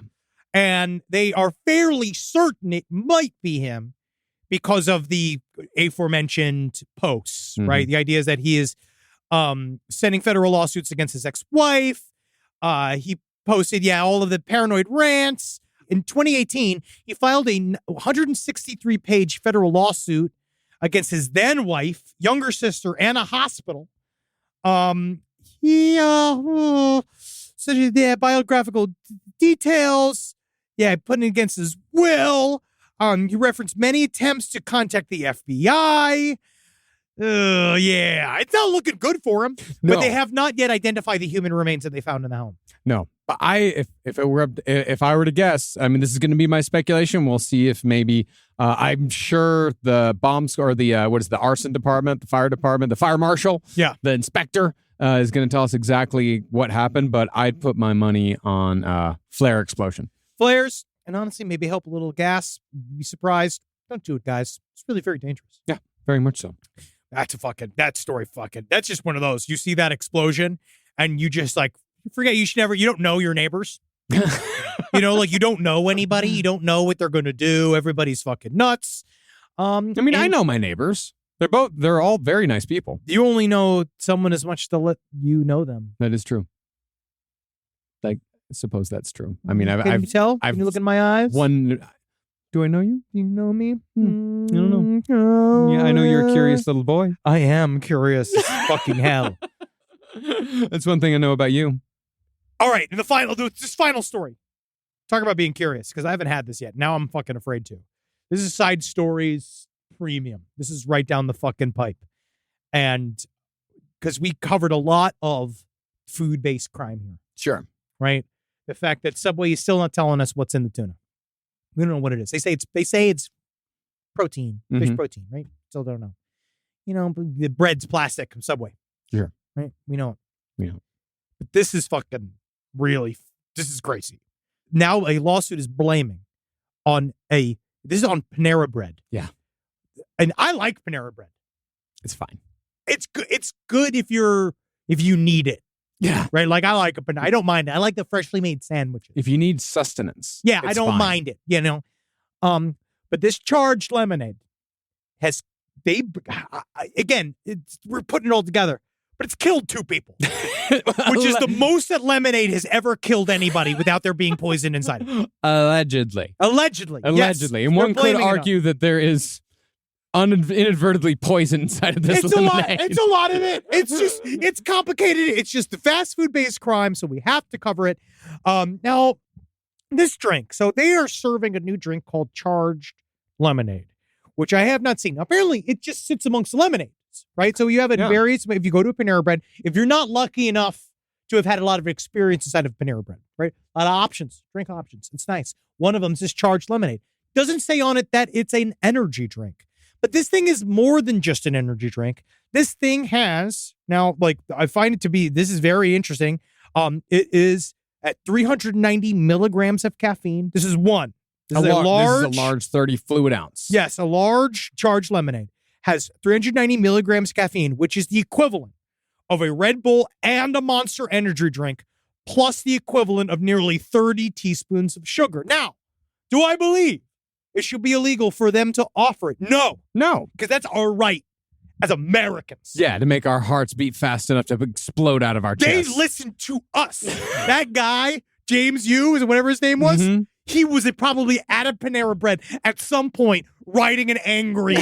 And they are fairly certain it might be him because of the aforementioned posts, right? The idea is that he is sending federal lawsuits against his ex-wife. He posted, all of the paranoid rants. In 2018, he filed a 163-page federal lawsuit against his then wife, younger sister, and a hospital. He biographical details. Yeah, putting it against his will. You referenced many attempts to contact the FBI. Yeah, it's not looking good for him. No. But they have not yet identified the human remains that they found in the home. No, but if I were to guess, I mean, this is going to be my speculation. We'll see if maybe I'm sure the bomb squad, the the arson department, the fire department, the fire marshal, the inspector is going to tell us exactly what happened. But I'd put my money on flare explosion. Flares, and honestly, maybe help a little gas. You'd be surprised. Don't do it, guys. It's really very dangerous. Yeah, very much so. That's just one of those. You see that explosion and you just like, forget you don't know your neighbors. You don't know anybody. You don't know what they're going to do. Everybody's fucking nuts. I know my neighbors. They're all very nice people. You only know someone as much to let you know them. That is true. I suppose that's true. I mean, Can you tell? Can you look in my eyes? Do I know you? Do you know me? I don't know. Yeah, I know you're a curious little boy. I am curious as fucking hell. That's one thing I know about you. All right, and this final story. Talk about being curious, because I haven't had this yet. Now I'm fucking afraid to. This is Side Stories Premium. This is right down the fucking pipe. And because we covered a lot of food-based crime here. Sure. Right? The fact that Subway is still not telling us what's in the tuna. We don't know what it is. They say it's protein, fish protein, right? Still don't know. The bread's plastic from Subway. Sure. Right? We know it. Yeah. But this is fucking this is crazy. Now a lawsuit is blaming this is on Panera Bread. Yeah. And I like Panera Bread. It's fine. It's good. It's good if you need it. Yeah. Right. Like I like I don't mind it. I like the freshly made sandwiches. If you need sustenance. Yeah. I don't mind it. But this charged lemonade we're putting it all together, but it's killed 2 people, which is the most that lemonade has ever killed anybody without there being poison inside it. Allegedly. Yes. And one could argue that there is inadvertently poison inside of this lemonade. It's a lot of it. It's complicated. It's just the fast food based crime, so we have to cover it. Now, this drink. So they are serving a new drink called charged lemonade, which I have not seen. Apparently, it just sits amongst the lemonades, right? So you have it in various. If you go to a Panera Bread, if you're not lucky enough to have had a lot of experience inside of Panera Bread, right? A lot of options, drink options. It's nice. One of them is this charged lemonade. Doesn't say on it that it's an energy drink. But this thing is more than just an energy drink. This thing has, now, I find it to be, this is very interesting. It is at 390 milligrams of caffeine. This is one. This is a large 30 fluid ounce. Yes, a large charged lemonade has 390 milligrams caffeine, which is the equivalent of a Red Bull and a Monster energy drink, plus the equivalent of nearly 30 teaspoons of sugar. Now, do I believe it should be illegal for them to offer it? No, because that's our right as Americans. Yeah, to make our hearts beat fast enough to explode out of our They chests. listen to us. That guy, James Yu, is whatever his name was, he was probably at a Panera Bread at some point writing an angry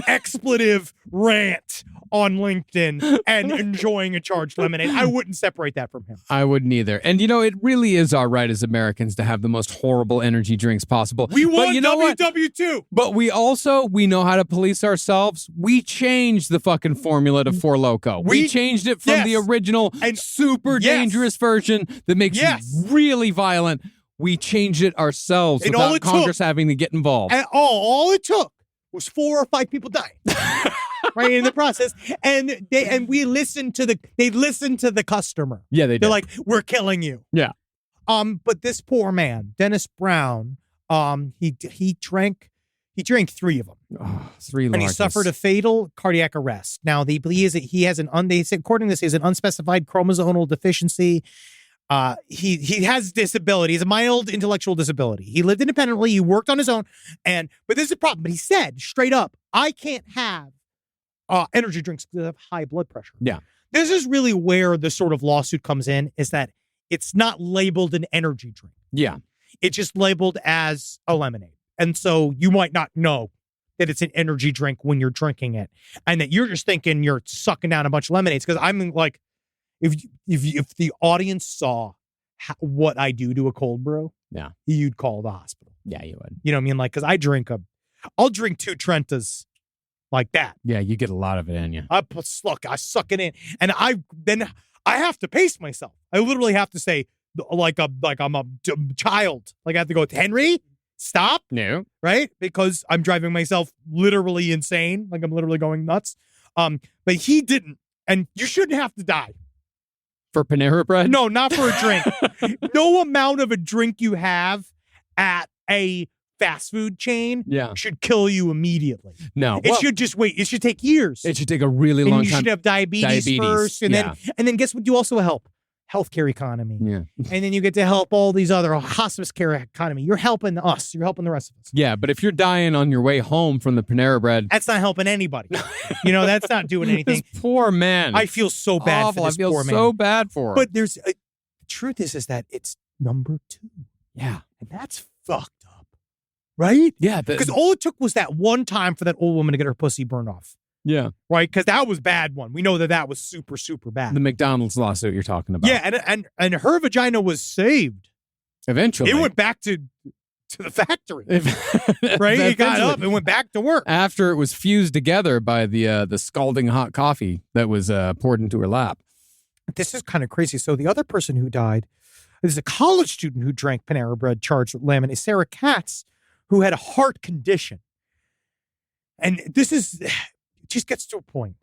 expletive rant on LinkedIn and enjoying a charged lemonade. I wouldn't separate that from him. I wouldn't either. And it really is our right as Americans to have the most horrible energy drinks possible. We want what? WW2. But we know how to police ourselves. We changed the fucking formula to Four Loko. We changed it from the original super dangerous version that makes you really violent. We changed it ourselves without Congress having to get involved. And all it took was 4 or 5 people dying. Right in the process, and we listened to the customer. Yeah, they did. They're like, we're killing you. Yeah. But this poor man, Dennis Brown, he drank 3 of them. Oh, 3 and he suffered a fatal cardiac arrest. Now they believe that he has according to this, he has an unspecified chromosomal deficiency. He has disability. He's a mild intellectual disability. He lived independently. He worked on his own. But this is a problem. But he said straight up, I can't have energy drinks because I have high blood pressure. Yeah. This is really where the sort of lawsuit comes in, is that it's not labeled an energy drink. Yeah. It's just labeled as a lemonade. And so you might not know that it's an energy drink when you're drinking it, and that you're just thinking you're sucking down a bunch of lemonades. Because I'm like, if the audience saw what I do to a cold brew, you'd call the hospital. Yeah, you would. You know what I mean? Like, because I'll drink 2 Trentas like that. Yeah, you get a lot of it in you. I suck it in, and then I have to pace myself. I literally have to say, like I'm a child. Like I have to go, Henry, stop. No. Right? Because I'm driving myself literally insane. Like I'm literally going nuts. But he didn't, and you shouldn't have to die. For Panera Bread? No, not for a drink. No amount of a drink you have at a fast food chain should kill you immediately. No. It should just wait. It should take years. It should take a really long you time. You should have diabetes first. And then guess what? You also help healthcare economy. Yeah. And then you get to help all these other hospice care economy. You're helping us. You're helping the rest of us. Yeah, but if you're dying on your way home from the Panera Bread, that's not helping anybody. That's not doing anything. This poor man. I feel so bad for this poor man. I feel so bad for him. But the truth is that it's number 2. Yeah. And that's fucked up. Right? Yeah. Because all it took was that one time for that old woman to get her pussy burned off. Yeah. Right? Because that was bad one. We know that was super, super bad. The McDonald's lawsuit you're talking about. Yeah, and her vagina was saved. Eventually. It went back to the factory. Right? It got up and went back to work. After it was fused together by the scalding hot coffee that was poured into her lap. This is kind of crazy. So the other person who died is a college student who drank Panera Bread charged with lemonade, Sarah Katz, who had a heart condition. And this just gets to a point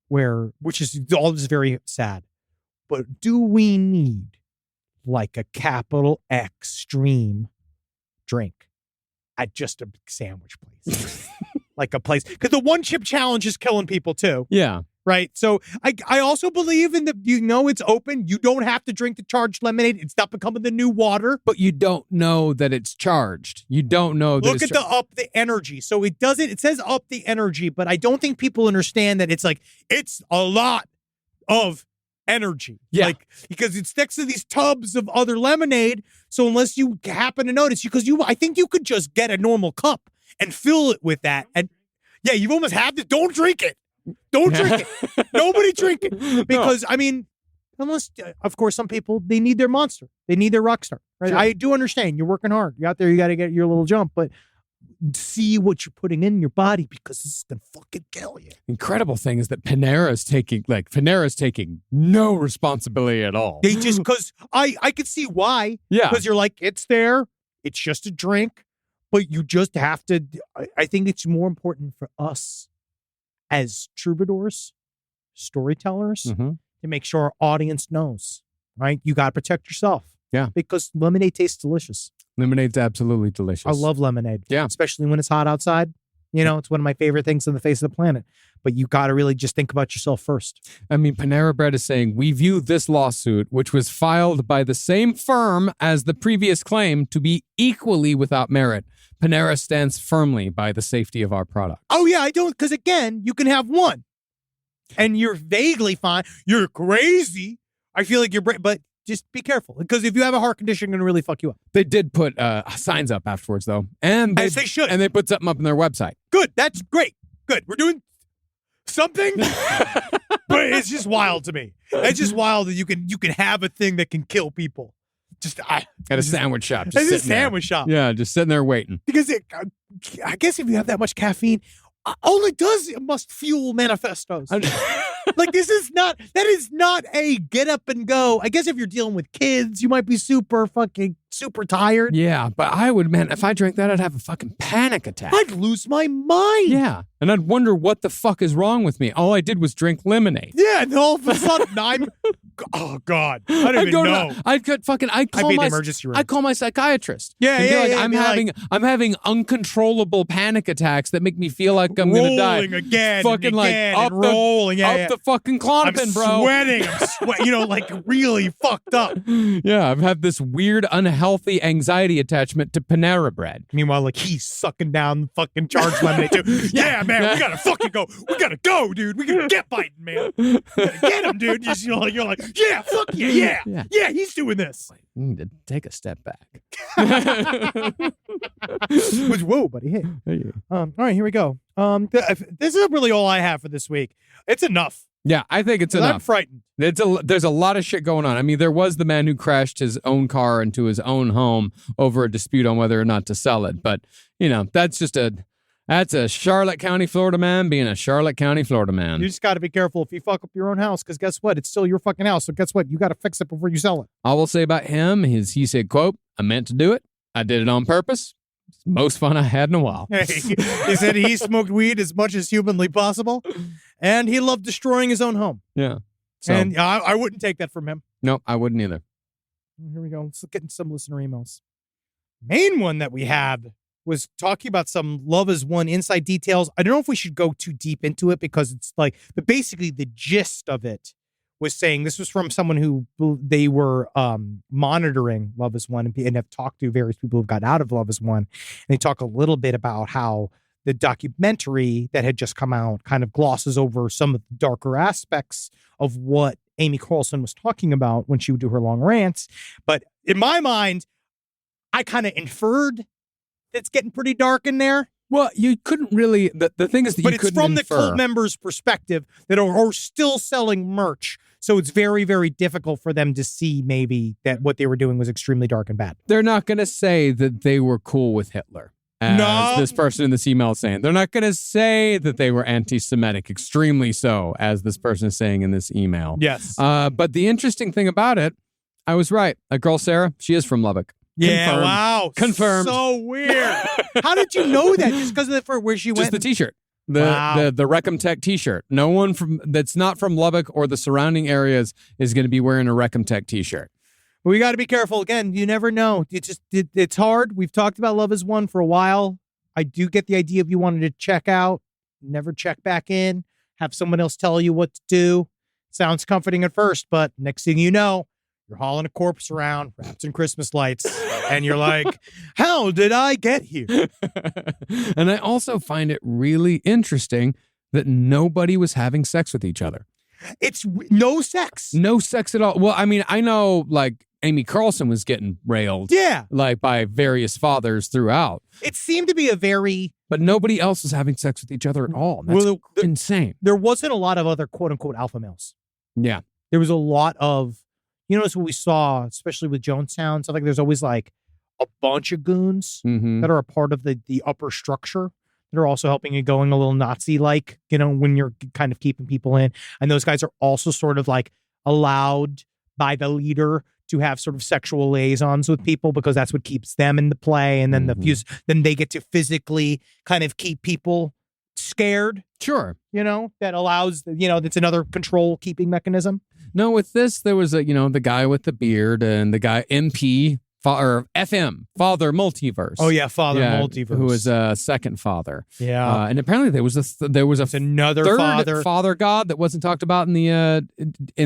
which is all this very sad. But do we need like a capital extreme drink at just a sandwich place? Like a place, because the 1 chip challenge is killing people too. Yeah. Right. So I also believe in it's open. You don't have to drink the charged lemonade. It's not becoming the new water. But you don't know that it's charged. You don't know that Look at up the energy. So it says up the energy, but I don't think people understand that it's a lot of energy. Yeah. Like, because it's next to these tubs of other lemonade. So unless you happen to notice, I think you could just get a normal cup and fill it with that. And yeah, you've almost had it. Don't drink it. Don't drink it. Nobody drink it. Because, unless, of course, some people, they need their monster. They need their rock star. Right? Sure. I do understand. You're working hard. You're out there. You got to get your little jump. But see what you're putting in your body, because this is going to fucking kill you. Incredible thing is that Panera's taking no responsibility at all. They just, because I could see why. Yeah. Because you're like, it's there. It's just a drink. But you just have to, I think it's more important for us as troubadours, storytellers, to make sure our audience knows, right? You got to protect yourself. Yeah. Because lemonade tastes delicious. Lemonade's absolutely delicious. I love lemonade. Yeah. Especially when it's hot outside. It's one of my favorite things on the face of the planet. But you got to really just think about yourself first. I mean, Panera Bread is saying, we view this lawsuit, which was filed by the same firm as the previous claim, to be equally without merit. Panera stands firmly by the safety of our product. Oh, yeah, I don't. Because again, you can have one and you're vaguely fine. You're crazy. I feel like but just be careful, because if you have a heart condition, it's going to really fuck you up. They did put signs up afterwards, though. And as they should. And they put something up on their website. Good. That's great. Good. We're doing something. But it's just wild to me. It's just wild that you can have a thing that can kill people. Just at a sandwich shop. At a sandwich shop. Yeah, just sitting there waiting. Because I guess if you have that much caffeine, all it does, it must fuel manifestos. Like that is not a get up and go. I guess if you're dealing with kids, you might be super tired. Yeah, but if I drank that, I'd have a fucking panic attack. I'd lose my mind. Yeah, and I'd wonder what the fuck is wrong with me. All I did was drink lemonade. Yeah, and all of a sudden oh God, I don't even know. I'd be the emergency room. I'd call my psychiatrist. I'm having uncontrollable panic attacks that make me feel like I'm going to die. Rolling again, fucking rolling. Up the fucking Klonopin, bro. Sweating. Like really fucked up. Yeah, I've had this weird, unhealthy anxiety attachment to Panera Bread. Meanwhile, like he's sucking down fucking charged lemonade too. Yeah, man, we gotta fucking go. We gotta go, dude. We gotta get Biden, man. We gotta get him, dude. You're like, yeah, fuck yeah. He's doing this. You need to take a step back. Which, whoa, buddy. Hey. All right, here we go. This is really all I have for this week. It's enough. Yeah, I think it's 'Cause enough. I'm frightened. There's a lot of shit going on. I mean, there was the man who crashed his own car into his own home over a dispute on whether or not to sell it. But, that's a Charlotte County, Florida man being a Charlotte County, Florida man. You just got to be careful if you fuck up your own house, because guess what? It's still your fucking house. So guess what? You got to fix it before you sell it. All we'll say about him is he said, quote, "I meant to do it. I did it on purpose. It's the most fun I had in a while." He said he smoked weed as much as humanly possible, and he loved destroying his own home. Yeah. So, And I wouldn't take that from him. no, I wouldn't either. Here we go. Let's get into some listener emails. Main one that we had was talking about some Love Is One inside details. I don't know if we should go too deep into it because it's like, but basically the gist of it was saying this was from someone who they were monitoring Love Is One and have talked to various people who've got out of Love Is One. And they talk a little bit about how the documentary that had just come out kind of glosses over some of the darker aspects of what Amy Carlson was talking about when she would do her long rants. But in my mind, I kind of inferred it's getting pretty dark in there. Well, you couldn't really, the thing is that But you it's couldn't from infer. the cult members' perspective that are still selling merch. So it's very, very difficult for them to see maybe that what they were doing was extremely dark and bad. They're not going to say that they were cool with Hitler. As No. this person in this email is saying. They're not going to say that they were anti-Semitic, extremely so, as this person is saying in this email. Yes. But the interesting thing about it, I was right. That girl, Sarah, she is from Lubbock. Yeah, Confirmed. wow. Confirmed. So weird. How did you know that? Just because of where she Just went? the T-shirt. Wow. The Recom Tech T-shirt. No one that's not from Lubbock or the surrounding areas is going to be wearing a Recom Tech T-shirt. We got to be careful. Again, you never know. It's hard. We've talked about Love Is One for a while. I do get the idea if you wanted to check out, never check back in, have someone else tell you what to do. Sounds comforting at first, but next thing you know, you're hauling a corpse around wrapped in Christmas lights, and you're like, how did I get here? And I also find it really interesting that nobody was having sex with each other. It's no sex. No sex at all. Well, I mean, I know like Amy Carlson was getting railed. Yeah. Like by various fathers throughout. It seemed to be a very... But nobody else was having sex with each other at all. That's Well, insane. There wasn't a lot of other quote-unquote alpha males. Yeah. There was a lot of... You notice what we saw, especially with Jonestown, stuff like there's always like a bunch of goons Mm-hmm. that are a part of the upper structure that are also helping you going a little Nazi-like, when you're kind of keeping people in. And those guys are also sort of like allowed by the leader to have sort of sexual liaisons with people because that's what keeps them in the play. And then then they get to physically kind of keep people scared, Sure. that allows, that's another control keeping mechanism. No, with this, there was the guy with the beard and the guy MP or FM, Father Multiverse. Oh yeah, Father Multiverse, who was a second father. Yeah, and apparently there was it's another third father god that wasn't talked about in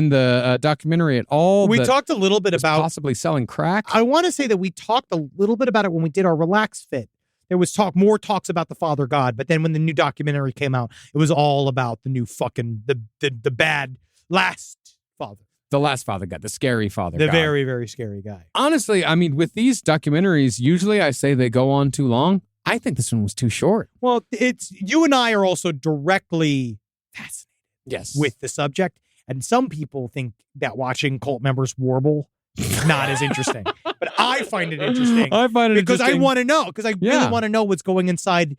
the documentary at all. We that talked a little bit was about possibly selling crack. I want to say that we talked a little bit about it when we did our Relax Fit. There was more talks about the Father God, but then when the new documentary came out, it was all about the new fucking the bad last father. The last father god, the scary father The god. very, very scary guy. Honestly, I mean, with these documentaries, usually I say they go on too long. I think this one was too short. Well, it's you and I are also directly fascinated Yes. with the subject, and some people think that watching cult members warble is not as interesting. But I find it interesting. I find it because interesting. I want to know, because I really want to know what's going inside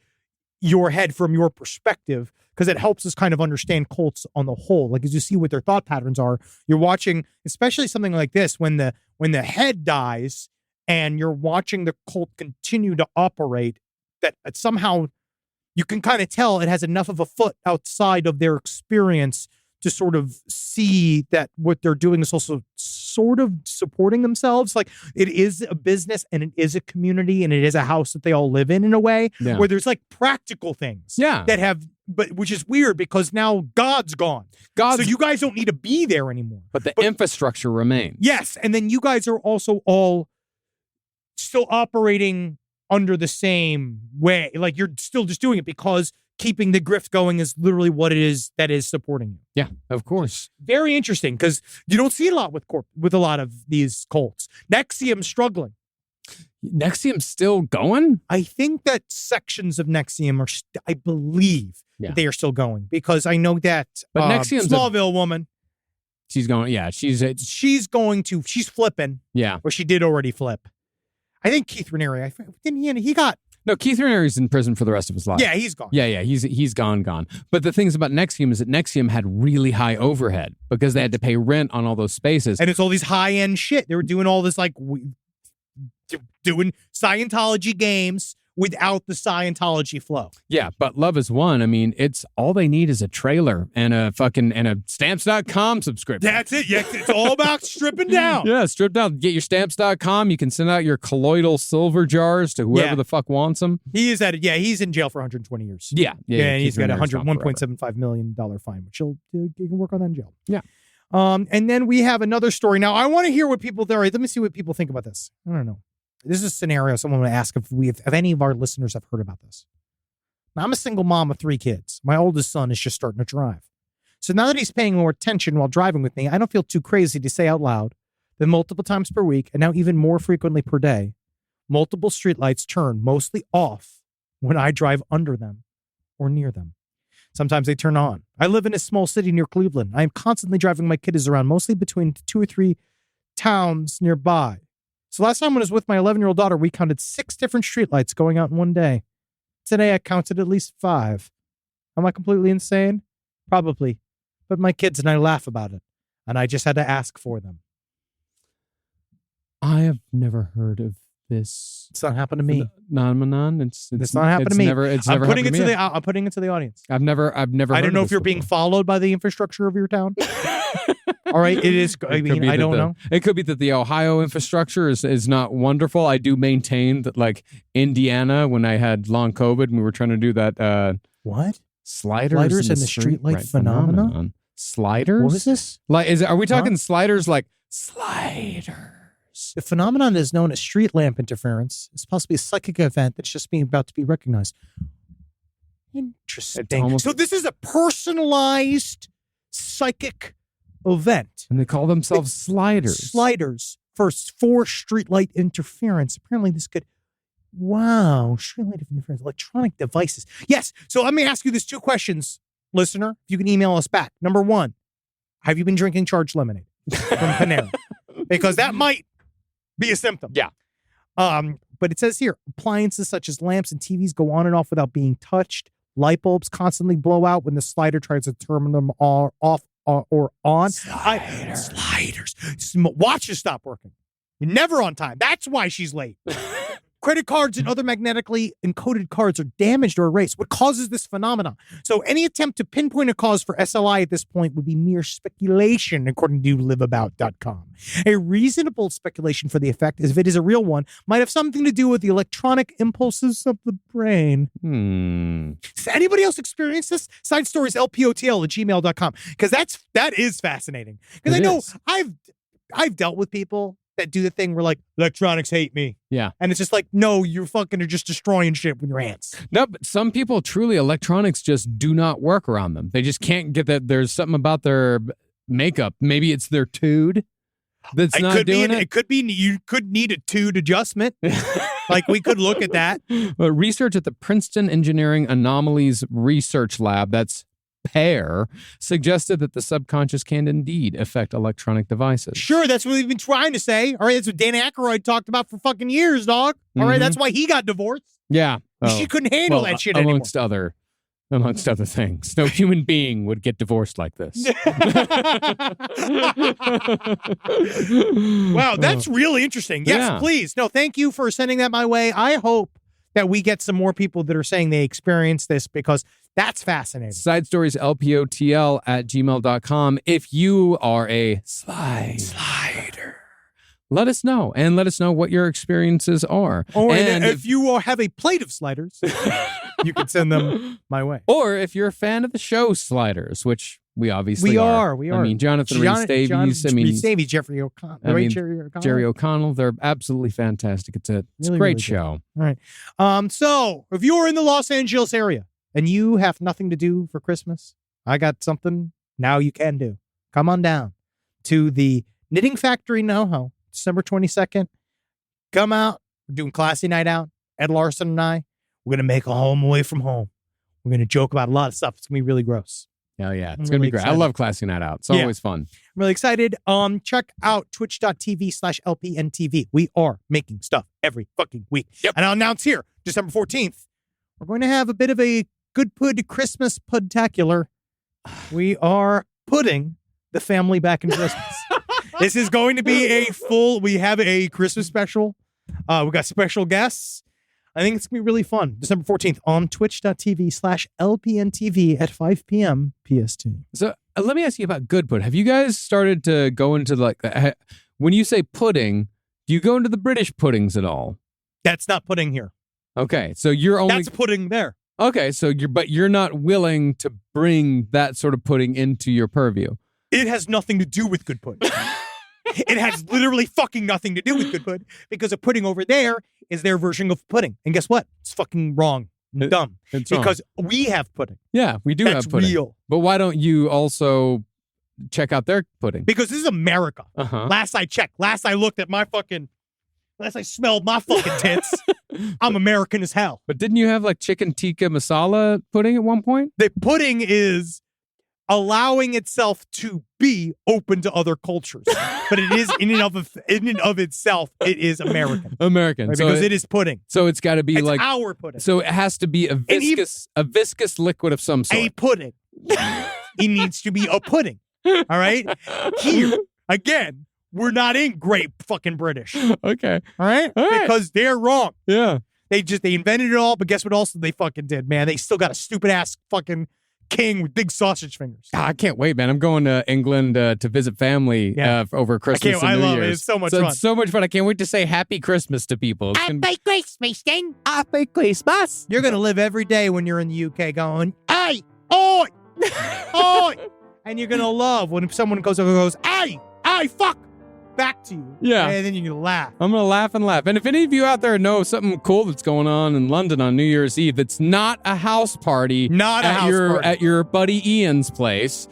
your head from your perspective, because it helps us kind of understand cults on the whole. Like as you see what their thought patterns are, you're watching, especially something like this, when the head dies and you're watching the cult continue to operate, that somehow you can kind of tell it has enough of a foot outside of their experience to sort of see that what they're doing is also sort of supporting themselves. Like it is a business and it is a community and it is a house that they all live in a way where there's like practical things that have, but which is weird because now God's gone. So you guys don't need to be there anymore. But the infrastructure remains. Yes. And then you guys are also all still operating under the same way. Like you're still just doing it because keeping the grift going is literally what it is that is supporting you. Yeah, of course. Very interesting because you don't see a lot with a lot of these cults. NXIVM struggling. Nexium's still going? I think that sections of Nexium are, I believe, Yeah. that they are still going because I know that But Nexium's Smallville woman, she's going. Yeah, she's she's flipping, yeah. or she did already flip. I think Keith Raniere, didn't he got, No, Keith Raniere's in prison for the rest of his life. yeah, he's gone. Yeah, he's gone. But the things about Nexium is that Nexium had really high overhead because they had to pay rent on all those spaces. And it's all these high-end shit. They were doing all this, like, doing Scientology games without the Scientology flow. Yeah, but Love Is One, I mean, it's all they need is a trailer and a stamps.com subscription. That's it. Yeah, it's all about stripping down. Yeah, strip down. Get your stamps.com. You can send out your colloidal silver jars to whoever Yeah. the fuck wants them. He is he's in jail for 120 years. Yeah. And he's Keith got a Raniere's gone forever. $1.75 million fine, which you can work on that in jail. Yeah. And then we have another story. Now, I want to hear what people there. Let me see what people think about this. I don't know. This is a scenario someone would ask if any of our listeners have heard about this. Now, I'm a single mom of 3 kids. My oldest son is just starting to drive. So now that he's paying more attention while driving with me, I don't feel too crazy to say out loud that multiple times per week, and now even more frequently per day, multiple streetlights turn mostly off when I drive under them or near them. Sometimes they turn on. I live in a small city near Cleveland. I am constantly driving my kiddos around, mostly between 2 or 3 towns nearby. So last time when I was with my 11-year-old daughter, we counted 6 different streetlights going out in one day. Today, I counted at least 5. Am I completely insane? Probably. But my kids and I laugh about it. And I just had to ask for them. I have never heard of this It's not happened to me. phenomenon. It's not happened to me. It's I'm never putting it happened to me. I'm putting it to the audience. I've never I heard don't know of if you're this being before. followed by the infrastructure of your town. All right, it is. I It could mean, be I that don't know. It could be that the Ohio infrastructure is not wonderful. I do maintain that, like Indiana, when I had long COVID and we were trying to do that What? sliders and the streetlight phenomenon? Sliders? What was this? Like, are we talking sliders like sliders? The phenomenon is known as street lamp interference. It's possibly a psychic event that's just about to be recognized. Interesting. It's almost- So this is a personalized psychic event. And they call themselves sliders. Sliders for streetlight interference. Apparently this could, wow, streetlight interference, electronic devices. Yes. So let me ask you these 2 questions, listener. If you can email us back. Number 1, have you been drinking charged lemonade from Panera? Because that might be a symptom. Yeah. But it says here, appliances such as lamps and TVs go on and off without being touched. Light bulbs constantly blow out when the slider tries to turn them off or on. Sliders. Watches stop working. You're never on time. That's why she's late. Credit cards and other magnetically encoded cards are damaged or erased. What causes this phenomenon? So any attempt to pinpoint a cause for SLI at this point would be mere speculation, according to liveabout.com. A reasonable speculation for the effect, if it is a real one, might have something to do with the electronic impulses of the brain. Does anybody else experience this? Side stories, lpotl@gmail.com. Because that is fascinating. Because I know I've dealt with people that do the thing where, like, electronics hate me. Yeah. And it's just like, no, you're fucking are just destroying shit with your hands. No, but some people truly, electronics just do not work around them. They just can't get that. There's something about their makeup. Maybe it's their tude that's not doing it. It could be you could need a tude adjustment. Like, we could look at that. But research at the Princeton Engineering Anomalies Research Lab, that's PAIR, suggested that the subconscious can indeed affect electronic devices. Sure, that's what we've been trying to say. All right, that's what Dan Aykroyd talked about for fucking years, dog. All right, that's why he got divorced. Yeah. She couldn't handle that shit anymore. Amongst other things. No human being would get divorced like this. Wow, that's really interesting. Yes, Yeah. please. No, thank you for sending that my way. I hope that we get some more people that are saying they experienced this, because that's fascinating. Side stories, lpotl@gmail.com. If you are a slider, let us know, and let us know what your experiences are. Oh, and if you have a plate of sliders, you can send them my way. Or if you're a fan of the show Sliders, which we obviously are. We are. I mean, Jonathan Rhys Davies. Rhys Davies, Jeffrey O'Connell. Jerry O'Connell. They're absolutely fantastic. It's a Really, great really good. show. All right. So if you're in the Los Angeles area and you have nothing to do for Christmas, I got something now you can do. Come on down to the Knitting Factory NoHo, December 22nd. Come out, We're doing classy night out. Ed Larson and I, we're going to make a home away from home. We're going to joke about a lot of stuff. It's going to be really gross. Hell yeah. It's I'm going to really be great. excited. I love Classy Night Out. It's Yeah. always fun. I'm really excited. Check out twitch.tv/LPNTV. We are making stuff every fucking week. Yep. And I'll announce here, December 14th, we're going to have a bit of a Good Pud Christmas Pudtacular. We are putting the family back in Christmas. This is going to be we have a Christmas special. We got special guests. I think it's going to be really fun. December 14th on twitch.tv/LPNTV at 5 p.m. PST. So let me ask you about Good Pud. Have you guys started to go into when you say pudding, do you go into the British puddings at all? That's not pudding here. Okay. So you're only. That's pudding there. Okay. So you're not willing to bring that sort of pudding into your purview. It has nothing to do with Good Pud. It has literally fucking nothing to do with Good Pud because a pudding over there is their version of pudding. And guess what? It's fucking wrong. Dumb. It's wrong. Because we have pudding. Yeah, we do That's have pudding. real. But why don't you also check out their pudding? Because this is America. Uh-huh. Last I checked, last I looked at last I smelled my fucking tits, I'm American as hell. But didn't you have like chicken tikka masala pudding at one point? The pudding is allowing itself to be open to other cultures. But it is in and of itself, it is American. American. Right? So Because it is pudding. So it's got to be It's like our pudding. So it has to be a viscous liquid of some sort. A pudding. It needs to be a pudding. All right? Here, again, we're not in great fucking British. Okay. All right? All right. Because they're wrong. Yeah. They invented it all, but guess what else they fucking did, man? They still got a stupid ass fucking king with big sausage fingers. God, I can't wait, man. I'm going to England to visit family over Christmas and New love Year's. it. It's so much fun. It's so much fun. I can't wait to say Happy Christmas to people. Happy Christmas, then. Happy Christmas. You're going to live every day when you're in the UK going, hey, oi, oi. And you're going to love when someone goes, hey, fuck, back to you. Yeah. And then you're going to laugh. I'm going to laugh and laugh. And if any of you out there know something cool that's going on in London on New Year's Eve that's not a house party, at your buddy Ian's place,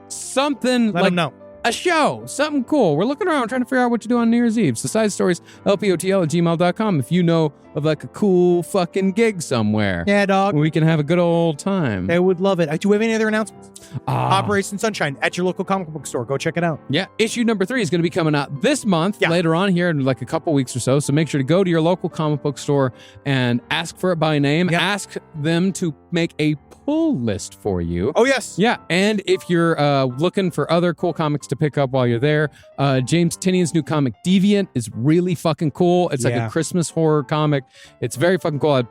something Let like them know. a show, something cool. We're looking around trying to figure out what to do on New Year's Eve. So side stories, lpotl@gmail.com if you know of like a cool fucking gig somewhere. Yeah, dog. We can have a good old time. They would love it. Do we have any other announcements? Ah. Operation Sunshine at your local comic book store. Go check it out. Yeah, issue number 3 is going to be coming out this month, later on here in like a couple weeks or so. So make sure to go to your local comic book store and ask for it by name. Yep. Ask them to make a pull list for you. Oh, yes. Yeah, and if you're looking for other cool comics to pick up while you're there, James Tinian's new comic Deviant is really fucking cool. It's like a Christmas horror comic. It's very fucking cool. I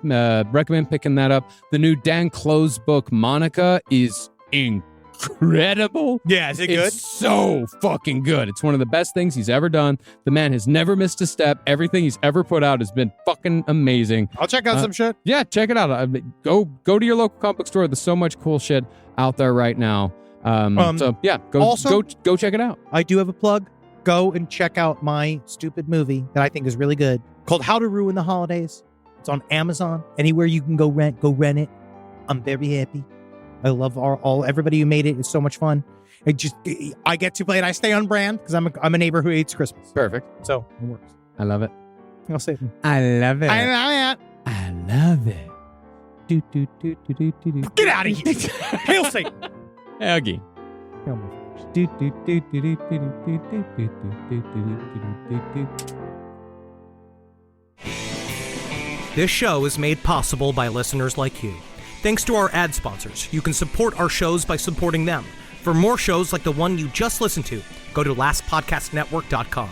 recommend picking that up. The new Dan Close book Monica is incredible. Yeah, is it good? It's so fucking good. It's one of the best things he's ever done. The man has never missed a step. Everything he's ever put out has been fucking amazing. I'll check out some shit. Yeah, check it out. Go to your local comic book store. There's so much cool shit out there right now. So yeah, go check it out. I do have a plug. Go and check out my stupid movie that I think is really good called How to Ruin the Holidays. It's on Amazon. Anywhere you can go rent it. I'm very happy. I love everybody who made it. It's so much fun. I get to play it. I stay on brand because I'm a neighbor who hates Christmas. Perfect. So it works. I love it. I'll say it. I love it. I love it. it. Get out of here. Hail Satan. Aggie. Hail my This show is made possible by listeners like you. Thanks to our ad sponsors, you can support our shows by supporting them. For more shows like the one you just listened to, go to lastpodcastnetwork.com.